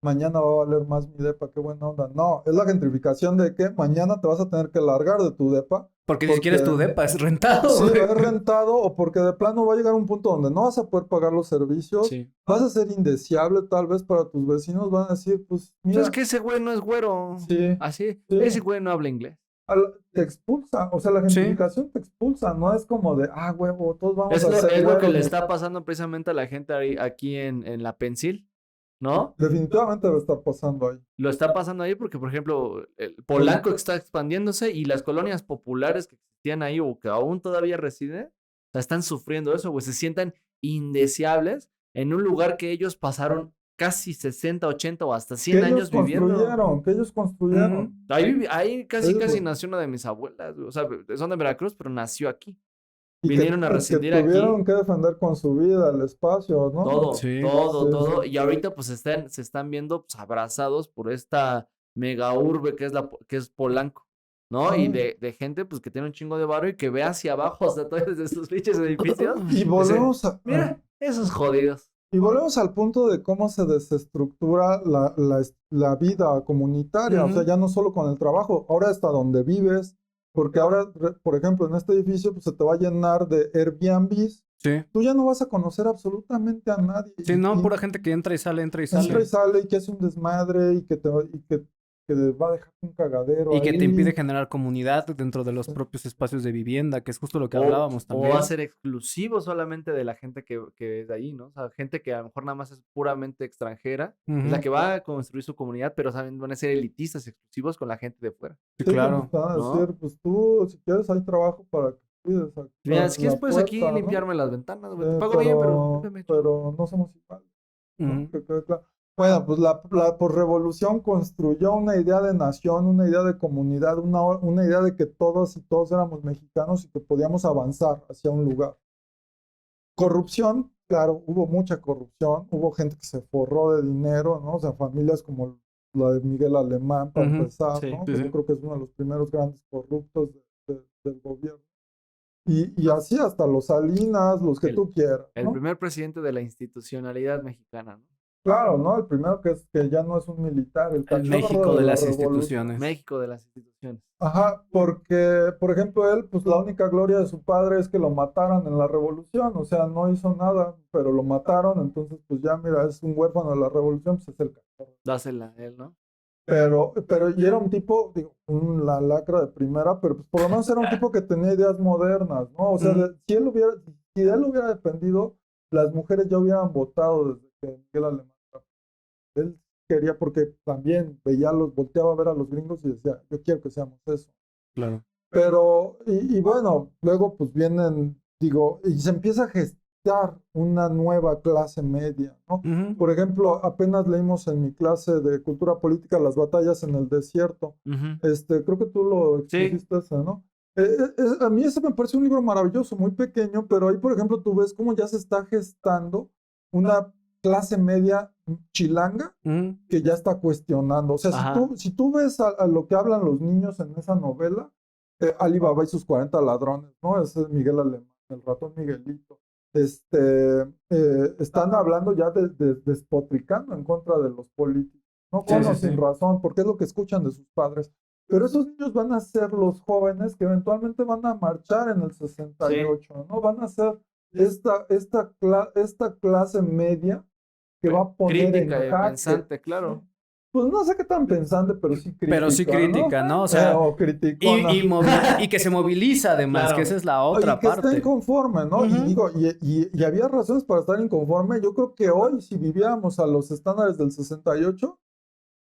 mañana va a valer más mi depa, qué buena onda. No, es la gentrificación de que mañana te vas a tener que largar de tu depa. Porque ni siquiera es tu depa, es rentado, Sí, güey. es rentado o porque de plano va a llegar un punto donde no vas a poder pagar los servicios, Sí. vas a ser indeseable tal vez para tus vecinos, van a decir, pues mira, Es que ese güey no es güero. Sí. Así, Sí. ese güey no habla inglés. te expulsa, o sea, la gentrificación te expulsa, no es como de, huevo, todos vamos Es a lo, ser es lo que güeros. le está pasando precisamente a la gente aquí en la Pensil, ¿no? Definitivamente debe estar pasando ahí. Lo está pasando ahí porque, por ejemplo, el Polanco está expandiéndose y las colonias populares que existían ahí o que aún todavía residen, o sea, están sufriendo eso, güey. Se sientan indeseables en un lugar que ellos pasaron casi 60, 80 o hasta 100 años viviendo. Que ellos construyeron. Ahí casi Ellos- nació una de mis abuelas, güey. O sea, son de Veracruz, pero nació aquí. Y Vinieron a y residir que aquí. tuvieron que defender con su vida el espacio, ¿no? Todo, Sí. todo. Sí. Y ahorita pues se están viendo pues, abrazados por esta mega urbe que es Polanco, ¿no? Y de gente pues que tiene un chingo de varo y que ve hacia abajo hasta todos desde sus pinches edificios. Y volvemos a... Mira, esos jodidos. Y volvemos al punto de cómo se desestructura la vida comunitaria, o sea, ya no solo con el trabajo, ahora hasta donde vives, porque ahora, por ejemplo, en este edificio pues, se te va a llenar de Airbnbs, Sí. tú ya no vas a conocer absolutamente a nadie. Sí, no, y pura gente que entra y sale. entra y sale y que hace un desmadre y que va a dejar un cagadero Y que te ahí. impide generar comunidad dentro de los propios espacios de vivienda, que es justo lo que hablábamos O también. va a ser exclusivo solamente de la gente que es de ahí, ¿no? O sea, gente que a lo mejor nada más es puramente extranjera, es la Ujú. que va a construir su comunidad, pero saben, van a ser elitistas y exclusivos con la gente de fuera. Sí, Sí, claro. pues, van a ¿no? decir, pues tú, si quieres, hay trabajo para que cuides Mira, la si quieres, puedes aquí puerta, ¿no? limpiarme las ventanas, güey. Te pago bien, pero... pero no somos iguales. ¿no? Ujú. Que quede claro. Bueno, pues la posrevolución construyó una idea de nación, una idea de comunidad, una idea de que todos y todos éramos mexicanos y que podíamos avanzar hacia un lugar. Corrupción, claro, hubo mucha corrupción, hubo gente que se forró de dinero, ¿no? O sea, familias como la de Miguel Alemán, para Ujú, empezar, sí, ¿no? sí, Que sí. yo creo que es uno de los primeros grandes corruptos del gobierno. Y así hasta los Salinas, los que El- tú quieras, El ¿no? primer presidente de la institucionalidad mexicana, ¿no? Claro, ¿no? El primero que ya no es un militar, el El cachorro México de la las revolución. instituciones. México de las instituciones. Ajá, porque, por ejemplo, él, pues la única gloria de su padre es que lo mataran en la revolución, o sea, no hizo nada, pero lo mataron, entonces, pues ya, mira, es un huérfano de la revolución, pues es el cachorro. Dásela a él, ¿no? Pero, y era un tipo, digo, la lacra de primera, pero pues por lo menos era un tipo que tenía ideas modernas, ¿no? O sea, si de él hubiera dependido, las mujeres ya hubieran votado desde que Miguel Alemán. Él quería, porque también volteaba a ver a los gringos y decía, yo quiero que seamos eso. Claro. Pero, y bueno, luego pues vienen, digo, y se empieza a gestar una nueva clase media, ¿no? Ujú. Por ejemplo, apenas leímos en mi clase de cultura política Las batallas en el desierto. Creo que tú lo Sí. expusiste ese, ¿no? A mí ese me parece un libro maravilloso, muy pequeño, pero ahí, por ejemplo, tú ves cómo ya se está gestando una clase media chilanga Ujú. que ya está cuestionando. O sea, Ajá. si tú ves a lo que hablan los niños en esa novela, Ali Baba y sus 40 ladrones, ¿no? Ese es Miguel Alemán, el ratón Miguelito. Están hablando ya despotricando en contra de los políticos, ¿no? Sí, Con o sí, sin sí. razón, porque es lo que escuchan de sus padres. Pero esos niños van a ser los jóvenes que eventualmente van a marchar en el 68, ¿no? Van a ser esta clase media que va a poner en Crítica y jaque. pensante, claro. Pues no sé qué tan pensante, pero sí crítica. Pero sí crítica, ¿no? O sea, O criticona. y que se moviliza además, Claro. que esa es la Oye, otra que está parte. inconforme, ¿no? Y Ujú. digo, y había razones para estar inconforme. Yo creo que hoy, si viviéramos a los estándares del 68,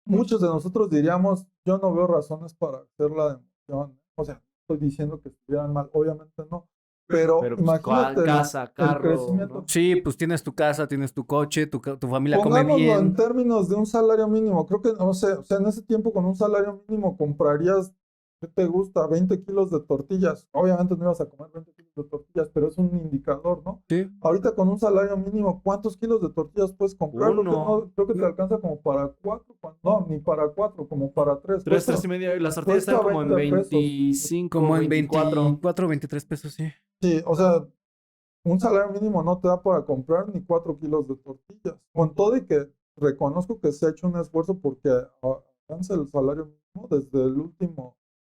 muchos de nosotros diríamos, yo no veo razones para hacer la democión. O sea, estoy diciendo que estuvieran mal, obviamente no. Pero Pero pues, imagínate casa, el carro, crecimiento. ¿no? Sí, pues tienes tu casa, tienes tu coche, tu familia come Pongámoslo en bien. términos de un salario mínimo. Creo que, no sé, o sea, en ese tiempo con un salario mínimo comprarías, ¿qué te gusta? 20 kilos de tortillas. Obviamente no ibas a comer 20 kilos de tortillas, pero es un indicador, ¿no? Sí. Ahorita con un salario mínimo, ¿cuántos kilos de tortillas puedes comprar? Uno. Creo que te alcanza como para 4, no, ni para 4, como para 3. Tres y medio. Y las tortillas cuesta están como en 20 pesos. 25, Como en 24. 24, 23 pesos, sí. Sí, o sea, un salario mínimo no te da para comprar ni 4 kilos de tortillas. Con todo y que reconozco que se ha hecho un esfuerzo porque avance el salario mínimo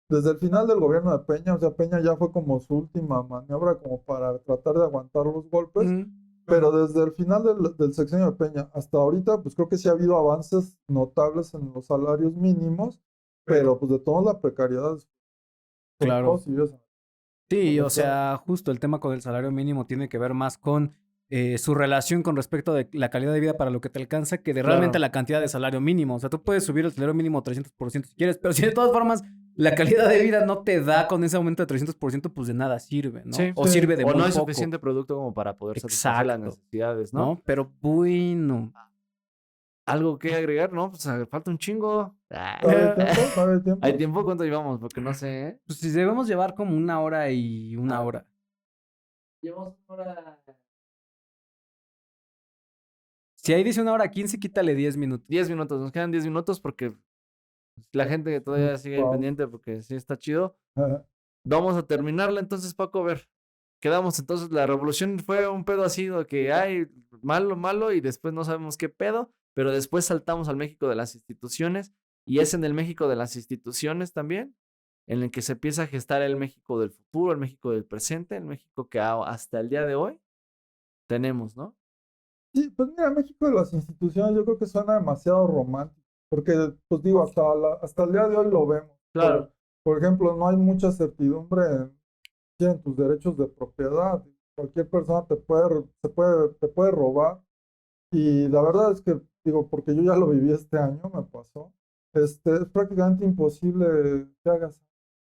desde el final del gobierno de Peña. O sea, Peña ya fue como su última maniobra como para tratar de aguantar los golpes. Ujú. Pero desde el final del sexenio de Peña hasta ahorita, pues creo que sí ha habido avances notables en los salarios mínimos, pero pues de toda la precariedad. sobre Claro. todo si vives en- Sí, o o sea, sea, justo el tema con el salario mínimo tiene que ver más con su relación con respecto de la calidad de vida para lo que te alcanza que de realmente la cantidad de salario mínimo. O sea, tú puedes subir el salario mínimo 300% si quieres, pero si de todas formas la calidad de vida no te da con ese aumento de 300%, pues de nada sirve, ¿no? Sí. O Sí. sirve de O muy no hay poco, suficiente producto como para poder satisfacer las Exacto. necesidades, ¿no? ¿no? Pero bueno. ¿Algo que agregar? No, pues falta un chingo. ¿todavía hay tiempo? ¿Todavía hay tiempo? ¿Hay tiempo? ¿Cuánto llevamos? Porque no sé, ¿eh? Pues si debemos llevar como 1 hora y 1 hora. Llevamos 1 hora. Si ahí dice 1 hora 15, quítale 10 minutos. 10 minutos, nos quedan 10 minutos porque la gente todavía sigue ahí Wow. pendiente porque sí está chido. Ajá. Vamos a terminarla entonces, Paco, a ver. Quedamos entonces, la revolución fue un pedo así de que hay malo, malo y después no sabemos qué pedo, pero después saltamos al México de las instituciones y es en el México de las instituciones también en el que se empieza a gestar el México del futuro, el México del presente, el México que hasta el día de hoy tenemos, ¿no? Sí, pues mira, México de las instituciones yo creo que suena demasiado romántico, porque pues digo, hasta el día de hoy lo vemos. Claro. Por ejemplo, no hay mucha certidumbre en tus derechos de propiedad. Cualquier persona te puede robar. Y la verdad es que, digo, porque yo ya lo viví este año, me pasó, es prácticamente imposible que hagas.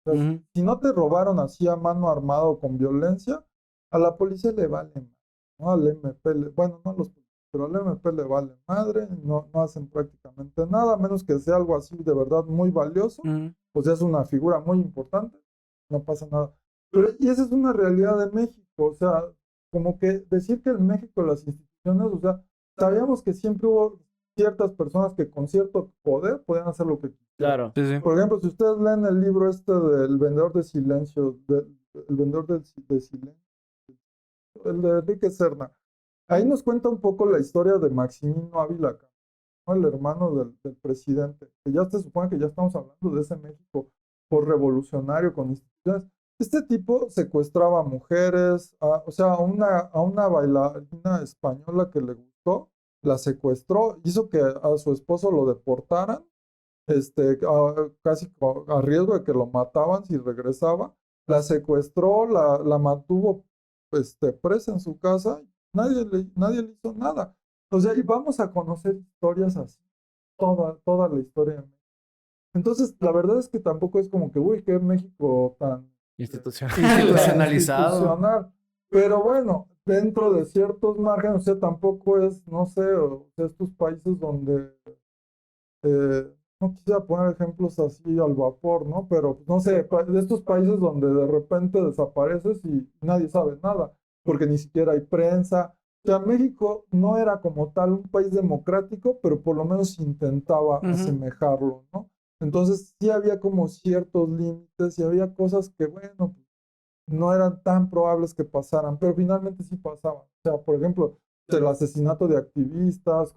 O sea, Ujú. si no te robaron así a mano armada o con violencia, a la policía le vale madre, ¿no? Al MP, bueno, no a los policías, pero al MP le vale madre, no hacen prácticamente nada, a menos que sea algo así de verdad muy valioso, Ujú. pues es una figura muy importante, no pasa nada. Y esa es una realidad de México, o sea, como que decir que en México las instituciones, o sea, sabíamos que siempre hubo ciertas personas que con cierto poder podían hacer lo que quisieran. Claro. Sí, sí. Por ejemplo, si ustedes leen el libro del vendedor de silencio, el vendedor de silencio, el de Enrique Serna, ahí nos cuenta un poco la historia de Maximino Ávila, ¿no? El hermano del presidente, que ya se supone que ya estamos hablando de ese México por revolucionario con instituciones. Este tipo secuestraba mujeres, o sea, a una bailarina española que le gustó, la secuestró, hizo que a su esposo lo deportaran, casi a riesgo de que lo mataban si regresaba, la secuestró, la mantuvo presa en su casa, nadie le hizo nada. O sea, y vamos a conocer historias así, toda la historia de México. Entonces, la verdad es que tampoco es como que, uy, qué México tan Institucional. Institucionalizado. institucional. Pero bueno, dentro de ciertos márgenes, o sea, tampoco es, no sé, o sea, estos países donde, no quisiera poner ejemplos así al vapor, ¿no? Pero, no sé, de estos países donde de repente desapareces y nadie sabe nada, porque ni siquiera hay prensa. O sea, México no era como tal un país democrático, pero por lo menos intentaba Ujú. asemejarlo, ¿no? Entonces sí había como ciertos límites y había cosas que, bueno, no eran tan probables que pasaran, pero finalmente sí pasaban. O sea, por ejemplo, el asesinato de activistas,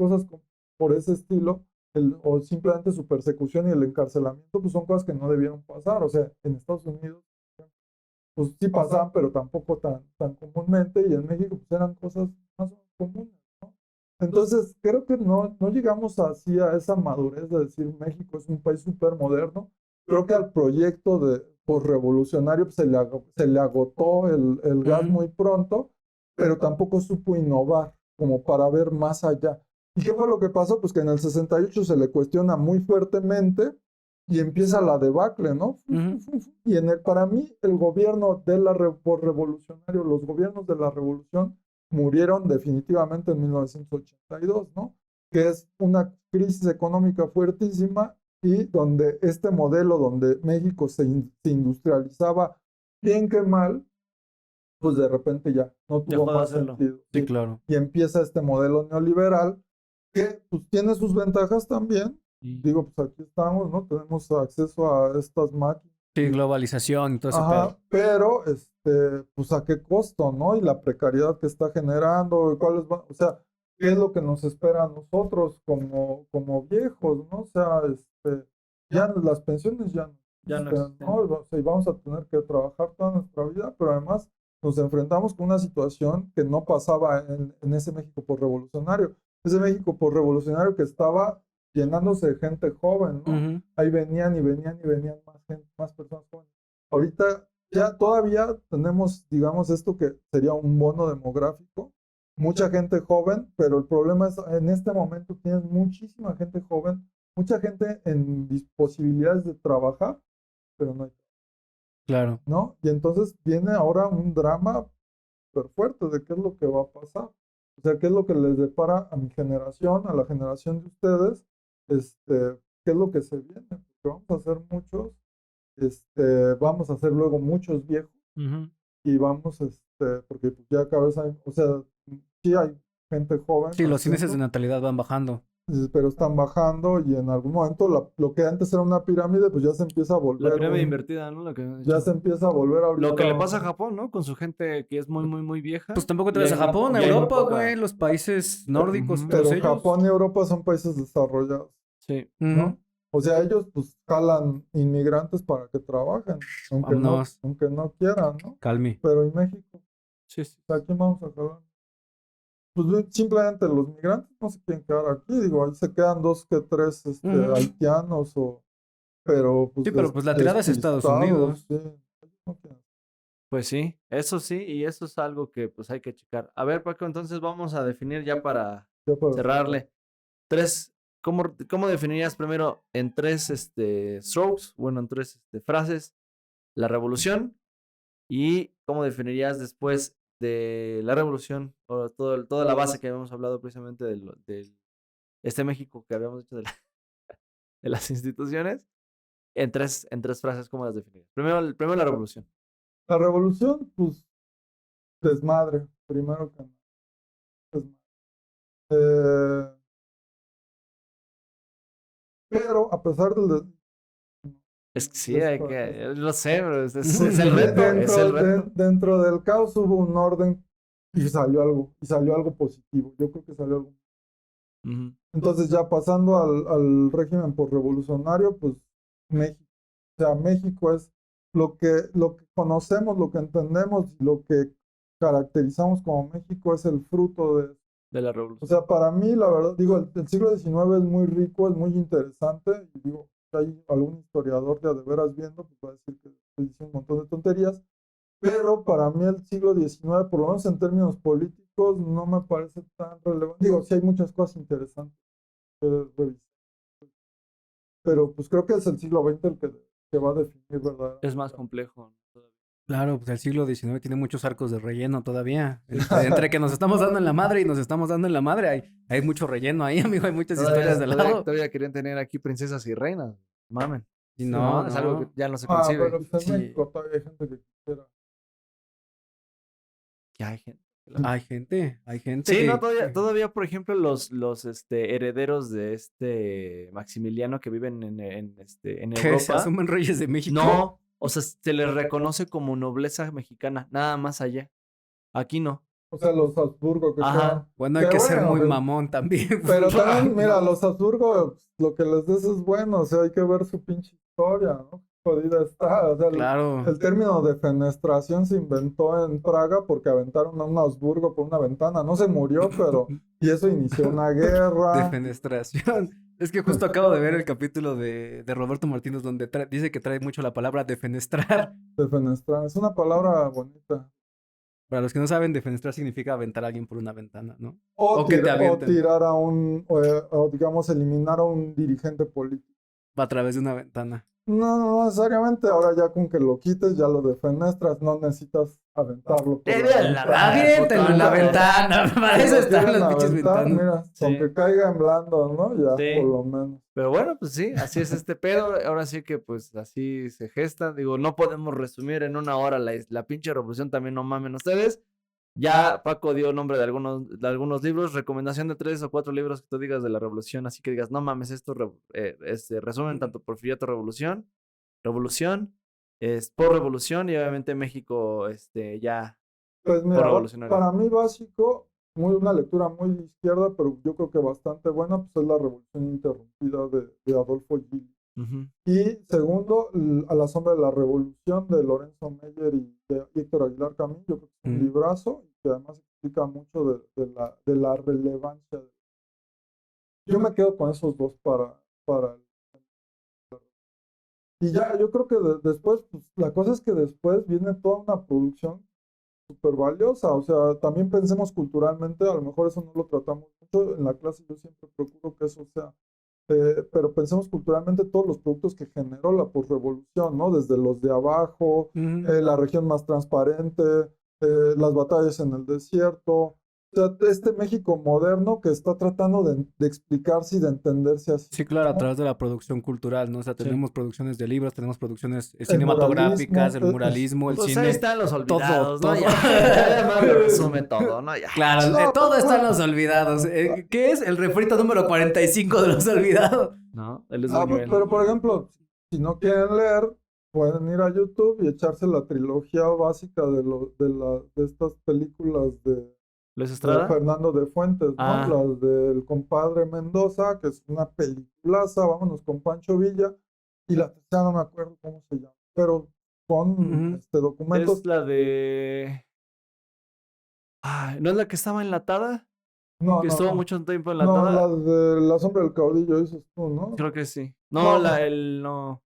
por ese estilo, o simplemente su persecución y el encarcelamiento, pues son cosas que no debieron pasar. O sea, en Estados Unidos, pues sí pasaban, pero tampoco tan comúnmente, y en México pues eran cosas más comunes, ¿no? Entonces, creo que no llegamos así a esa madurez de decir México es un país súper moderno. Creo que al proyecto de posrevolucionario pues, se le agotó el gas Ujú. muy pronto, pero tampoco supo innovar como para ver más allá. ¿Y qué fue lo que pasó? Pues que en el 68 se le cuestiona muy fuertemente y empieza la debacle, ¿no? Ujú. Y para mí, el gobierno de posrevolucionario, los gobiernos de la revolución murieron definitivamente en 1982, ¿no? Que es una crisis económica fuertísima y donde este modelo donde México se industrializaba bien que mal, pues de repente ya no tuvo Dejó de más hacerlo. sentido. Sí, ¿sí? claro. Y empieza este modelo neoliberal que pues tiene sus ventajas también. Digo, pues aquí estamos, ¿no? Tenemos acceso a estas máquinas. Sí, globalización y todo ese pedo. Ajá, pero pues a qué costo, ¿no? Y la precariedad que está generando, o sea, ¿qué es lo que nos espera a nosotros como viejos, ¿no? O sea, ya las pensiones ya no Ya no existen, existen. ¿no? O sea, y vamos a tener que trabajar toda nuestra vida, pero además nos enfrentamos con una situación que no pasaba en ese México revolucionario. Ese México revolucionario que estaba llenándose de gente joven, ¿no? Ujú. Ahí venían y venían y venían más gente, más personas jóvenes. Ahorita ya todavía tenemos, digamos, esto que sería un bono demográfico, mucha gente joven, pero el problema es, en este momento tienes muchísima gente joven, mucha gente en posibilidades de trabajar, pero no hay, Claro. ¿no? Y entonces viene ahora un drama súper fuerte de qué es lo que va a pasar. O sea, qué es lo que les depara a mi generación, a la generación de ustedes, qué es lo que se viene, porque vamos a ser muchos, vamos a ser luego muchos viejos Ujú. y vamos, porque pues ya cada vez hay, o sea, sí hay gente joven Sí, los índices de naciendo, natalidad van bajando. pero están bajando y en algún momento lo que antes era una pirámide, pues ya se empieza a La volver pirámide invertida, ¿no? Lo que, ya se empieza a volver ahorita. lo que le pasa a Japón, ¿no? Con su gente que es muy, muy, muy vieja. Pues tampoco te Y vas a hay muy Japón, a y hay muy Europa, poca- güey, los países nórdicos, Ujú. todos Pero ellos. Japón y Europa son países desarrollados, Sí. Ujú. ¿no? O sea, ellos pues jalan inmigrantes para que trabajen, Vámonos. aunque no quieran, ¿no? Calmi. Pero ¿y México? Sí, sí. ¿A quién vamos a jalar? Pues simplemente los migrantes no se quieren quedar aquí, digo, ahí se quedan dos que tres Ujú. haitianos pero pues Sí, pero pues la tirada es Estados Unidos. despistados, sí. Ellos no quieren. Pues sí, eso sí, y eso es algo que pues hay que checar. A ver, Paco, entonces vamos a definir ya para Ya para cerrarle. Tres, ¿cómo definirías primero en tres strokes, bueno, en tres frases, la revolución? ¿Y cómo definirías después de la revolución o toda la base que habíamos hablado precisamente del este México que habíamos hecho de las instituciones? En tres frases, ¿cómo las definirías? Primero la revolución. La revolución, pues, desmadre, primero que nada. Desmadre. Eh, pero a pesar Es que sí, des- lo sé, pero es el de- reto, es el reto. dentro del caos hubo un orden y salió algo positivo. Yo creo que salió algo. Ujú. Entonces ya pasando al régimen posrevolucionario, pues México. O sea, México es lo que conocemos, lo que entendemos, lo que caracterizamos como México es el fruto de. De la O revolución. sea, para mí, la verdad, digo, el siglo XIX es muy rico, es muy interesante, y digo, si hay algún historiador ya de veras viendo, pues va a decir que estoy diciendo un montón de tonterías, pero para mí el siglo XIX, por lo menos en términos políticos, no me parece tan relevante. Digo, sí hay muchas cosas interesantes que revisar, pero pues creo que es el siglo XX el que va a definir, ¿verdad? Es más complejo. Claro, pues el siglo XIX tiene muchos arcos de relleno todavía. Entre que nos estamos dando en la madre y nos estamos dando en la madre, hay mucho relleno ahí, amigo, hay muchas historias de lado. Todavía querían tener aquí princesas y reinas. Mamen. Y no, Es algo que no. ya no se Ah, concibe. pero pues en Sí. México todavía hay gente que quisiera. Ya hay gente. Hay gente Sí, que... no, todavía, por ejemplo, los herederos de Maximiliano que viven en que se Europa. asumen reyes de México. No, o sea, se les reconoce como nobleza mexicana, nada más allá. Aquí no. O sea, los Habsburgo que Ajá. son. Bueno, hay Que que ser bueno, muy pues, mamón también. Pero también, mira, los Habsburgo, lo que les des es bueno, o sea, hay que ver su pinche historia, ¿no? jodida está. O sea, Claro. el término de fenestración se inventó en Praga porque aventaron a un Habsburgo por una ventana. No se murió, pero... Y eso inició una guerra. Defenestración. Es que justo acabo de ver el capítulo de Roberto Martínez donde dice que trae mucho la palabra defenestrar. Defenestrar. Es una palabra bonita. Para los que no saben, defenestrar significa aventar a alguien por una ventana, ¿no? O, O que te o avienten. tirar a o, digamos, eliminar a un dirigente político. A través de una ventana. No necesariamente. Ahora ya con que lo quites, ya lo defenestras. No necesitas aventarlo por la ventana. Aviéntenlo en la ventana. Para eso Lo están quieren las pinches aventar, ventanas. Mira, Sí. con que caiga en blando, ¿no? Ya, Sí. por lo menos. Pero bueno, pues sí, así es este pedo. Ahora sí que pues así se gesta. Digo, no podemos resumir en una hora la pinche revolución, también no mamen ustedes. Ya Paco dio nombre de algunos libros, recomendación de 3 o 4 libros que tú digas de la revolución, así que digas, no mames, esto resumen tanto Porfiriato Revolución, es por revolución y obviamente México, ya Pues mira, revolucionario. para mí básico, una lectura muy de izquierda, pero yo creo que bastante buena, pues es La Revolución Interrumpida de Adolfo Gil. Ujú. Y segundo, A la sombra de la revolución de Lorenzo Meyer y de Héctor Aguilar Camín. Yo creo que es un librazo y que además explica mucho de la relevancia. Yo me quedo con esos dos para y ya, yo creo que después, pues la cosa es que después viene toda una producción súper valiosa. O sea, también pensemos culturalmente, a lo mejor eso no lo tratamos mucho en la clase, yo siempre procuro que eso sea. Pero pensemos culturalmente todos los productos que generó la posrevolución, ¿no? Desde los de abajo, la región más transparente, las batallas en el desierto. O sea, este México moderno que está tratando de explicarse y de entenderse así. Sí, claro, a ¿no? través de la producción cultural, ¿no? O sea, tenemos producciones de libros, tenemos producciones El cinematográficas, el muralismo, muralismo, el Pues cine. ahí están los olvidados, todo. ¿no? Ya, además lo resume todo, ¿no? Ya. Claro, No, todo pues, está en bueno. los olvidados. ¿Qué es? El refrito número 45 de los olvidados. ¿No? Él es Ah, Buñuel. pero por ejemplo, si no quieren leer, pueden ir a YouTube y echarse la trilogía básica de estas películas de ¿Luis Estrada? Fernando de Fuentes, ¿no? Ah. Las del compadre Mendoza, que es una peliculaza, vámonos con Pancho Villa, y la tercera no me acuerdo cómo se llama, pero con Ujú. documentos. Es la de... Ay, ¿no es la que estaba enlatada? No, Que no, estuvo no. mucho tiempo No, enlatada. la de La sombra del caudillo, dices tú, ¿no? Creo que sí. No. No, no.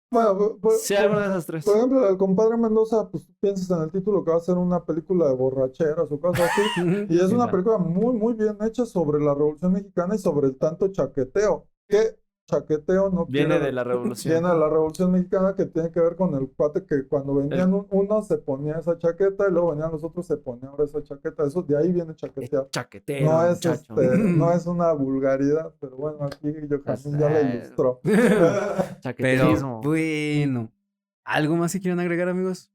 Bueno, Sí, alguna de esas tres. por ejemplo, el compadre Mendoza, pues tú piensas en el título que va a ser una película de borracheras o cosas así, y es una Mira. película muy, muy bien hecha sobre la Revolución Mexicana y sobre el tanto chaqueteo. ¿Qué chaqueteo no Viene quiere de la revolución. Viene de la Revolución Mexicana, que tiene que ver con el cuate que cuando venían unos se ponía esa chaqueta y luego venían los otros se ponía ahora esa chaqueta. Eso de ahí viene chaquetear. Chaquetero, No es, muchacho. no es una vulgaridad, pero bueno, aquí Joaquín ya la ilustró. Pero Chaqueterismo. bueno. ¿Algo más que quieran agregar, amigos?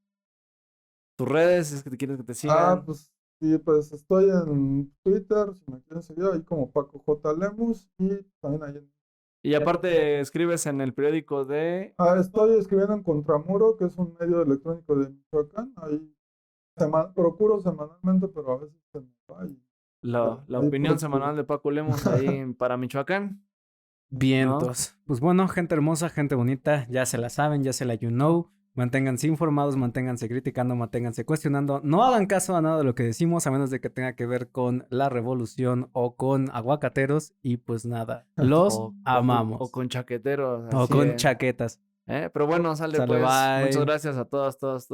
Tus redes, es que te quieres que te sigan. Pues sí, pues estoy en Twitter, si me quieren seguir ahí como Paco J. Lemus y también ahí Y aparte escribes en el periódico de... estoy escribiendo en Contramuro, que es un medio electrónico de Michoacán, ahí procuro semanalmente, pero a veces se me va y La ahí opinión procuro. semanal de Paco Lemos ahí para Michoacán. Vientos. Pues bueno, gente hermosa, gente bonita, ya se la saben, ya se la you know. Manténganse informados, manténganse criticando, manténganse cuestionando. No hagan caso a nada de lo que decimos, a menos de que tenga que ver con la revolución o con aguacateros. Y pues nada, los amamos. O con chaqueteros. O así con es. chaquetas. Pero bueno, sale Sale, pues. bye. Muchas gracias a todas, todos.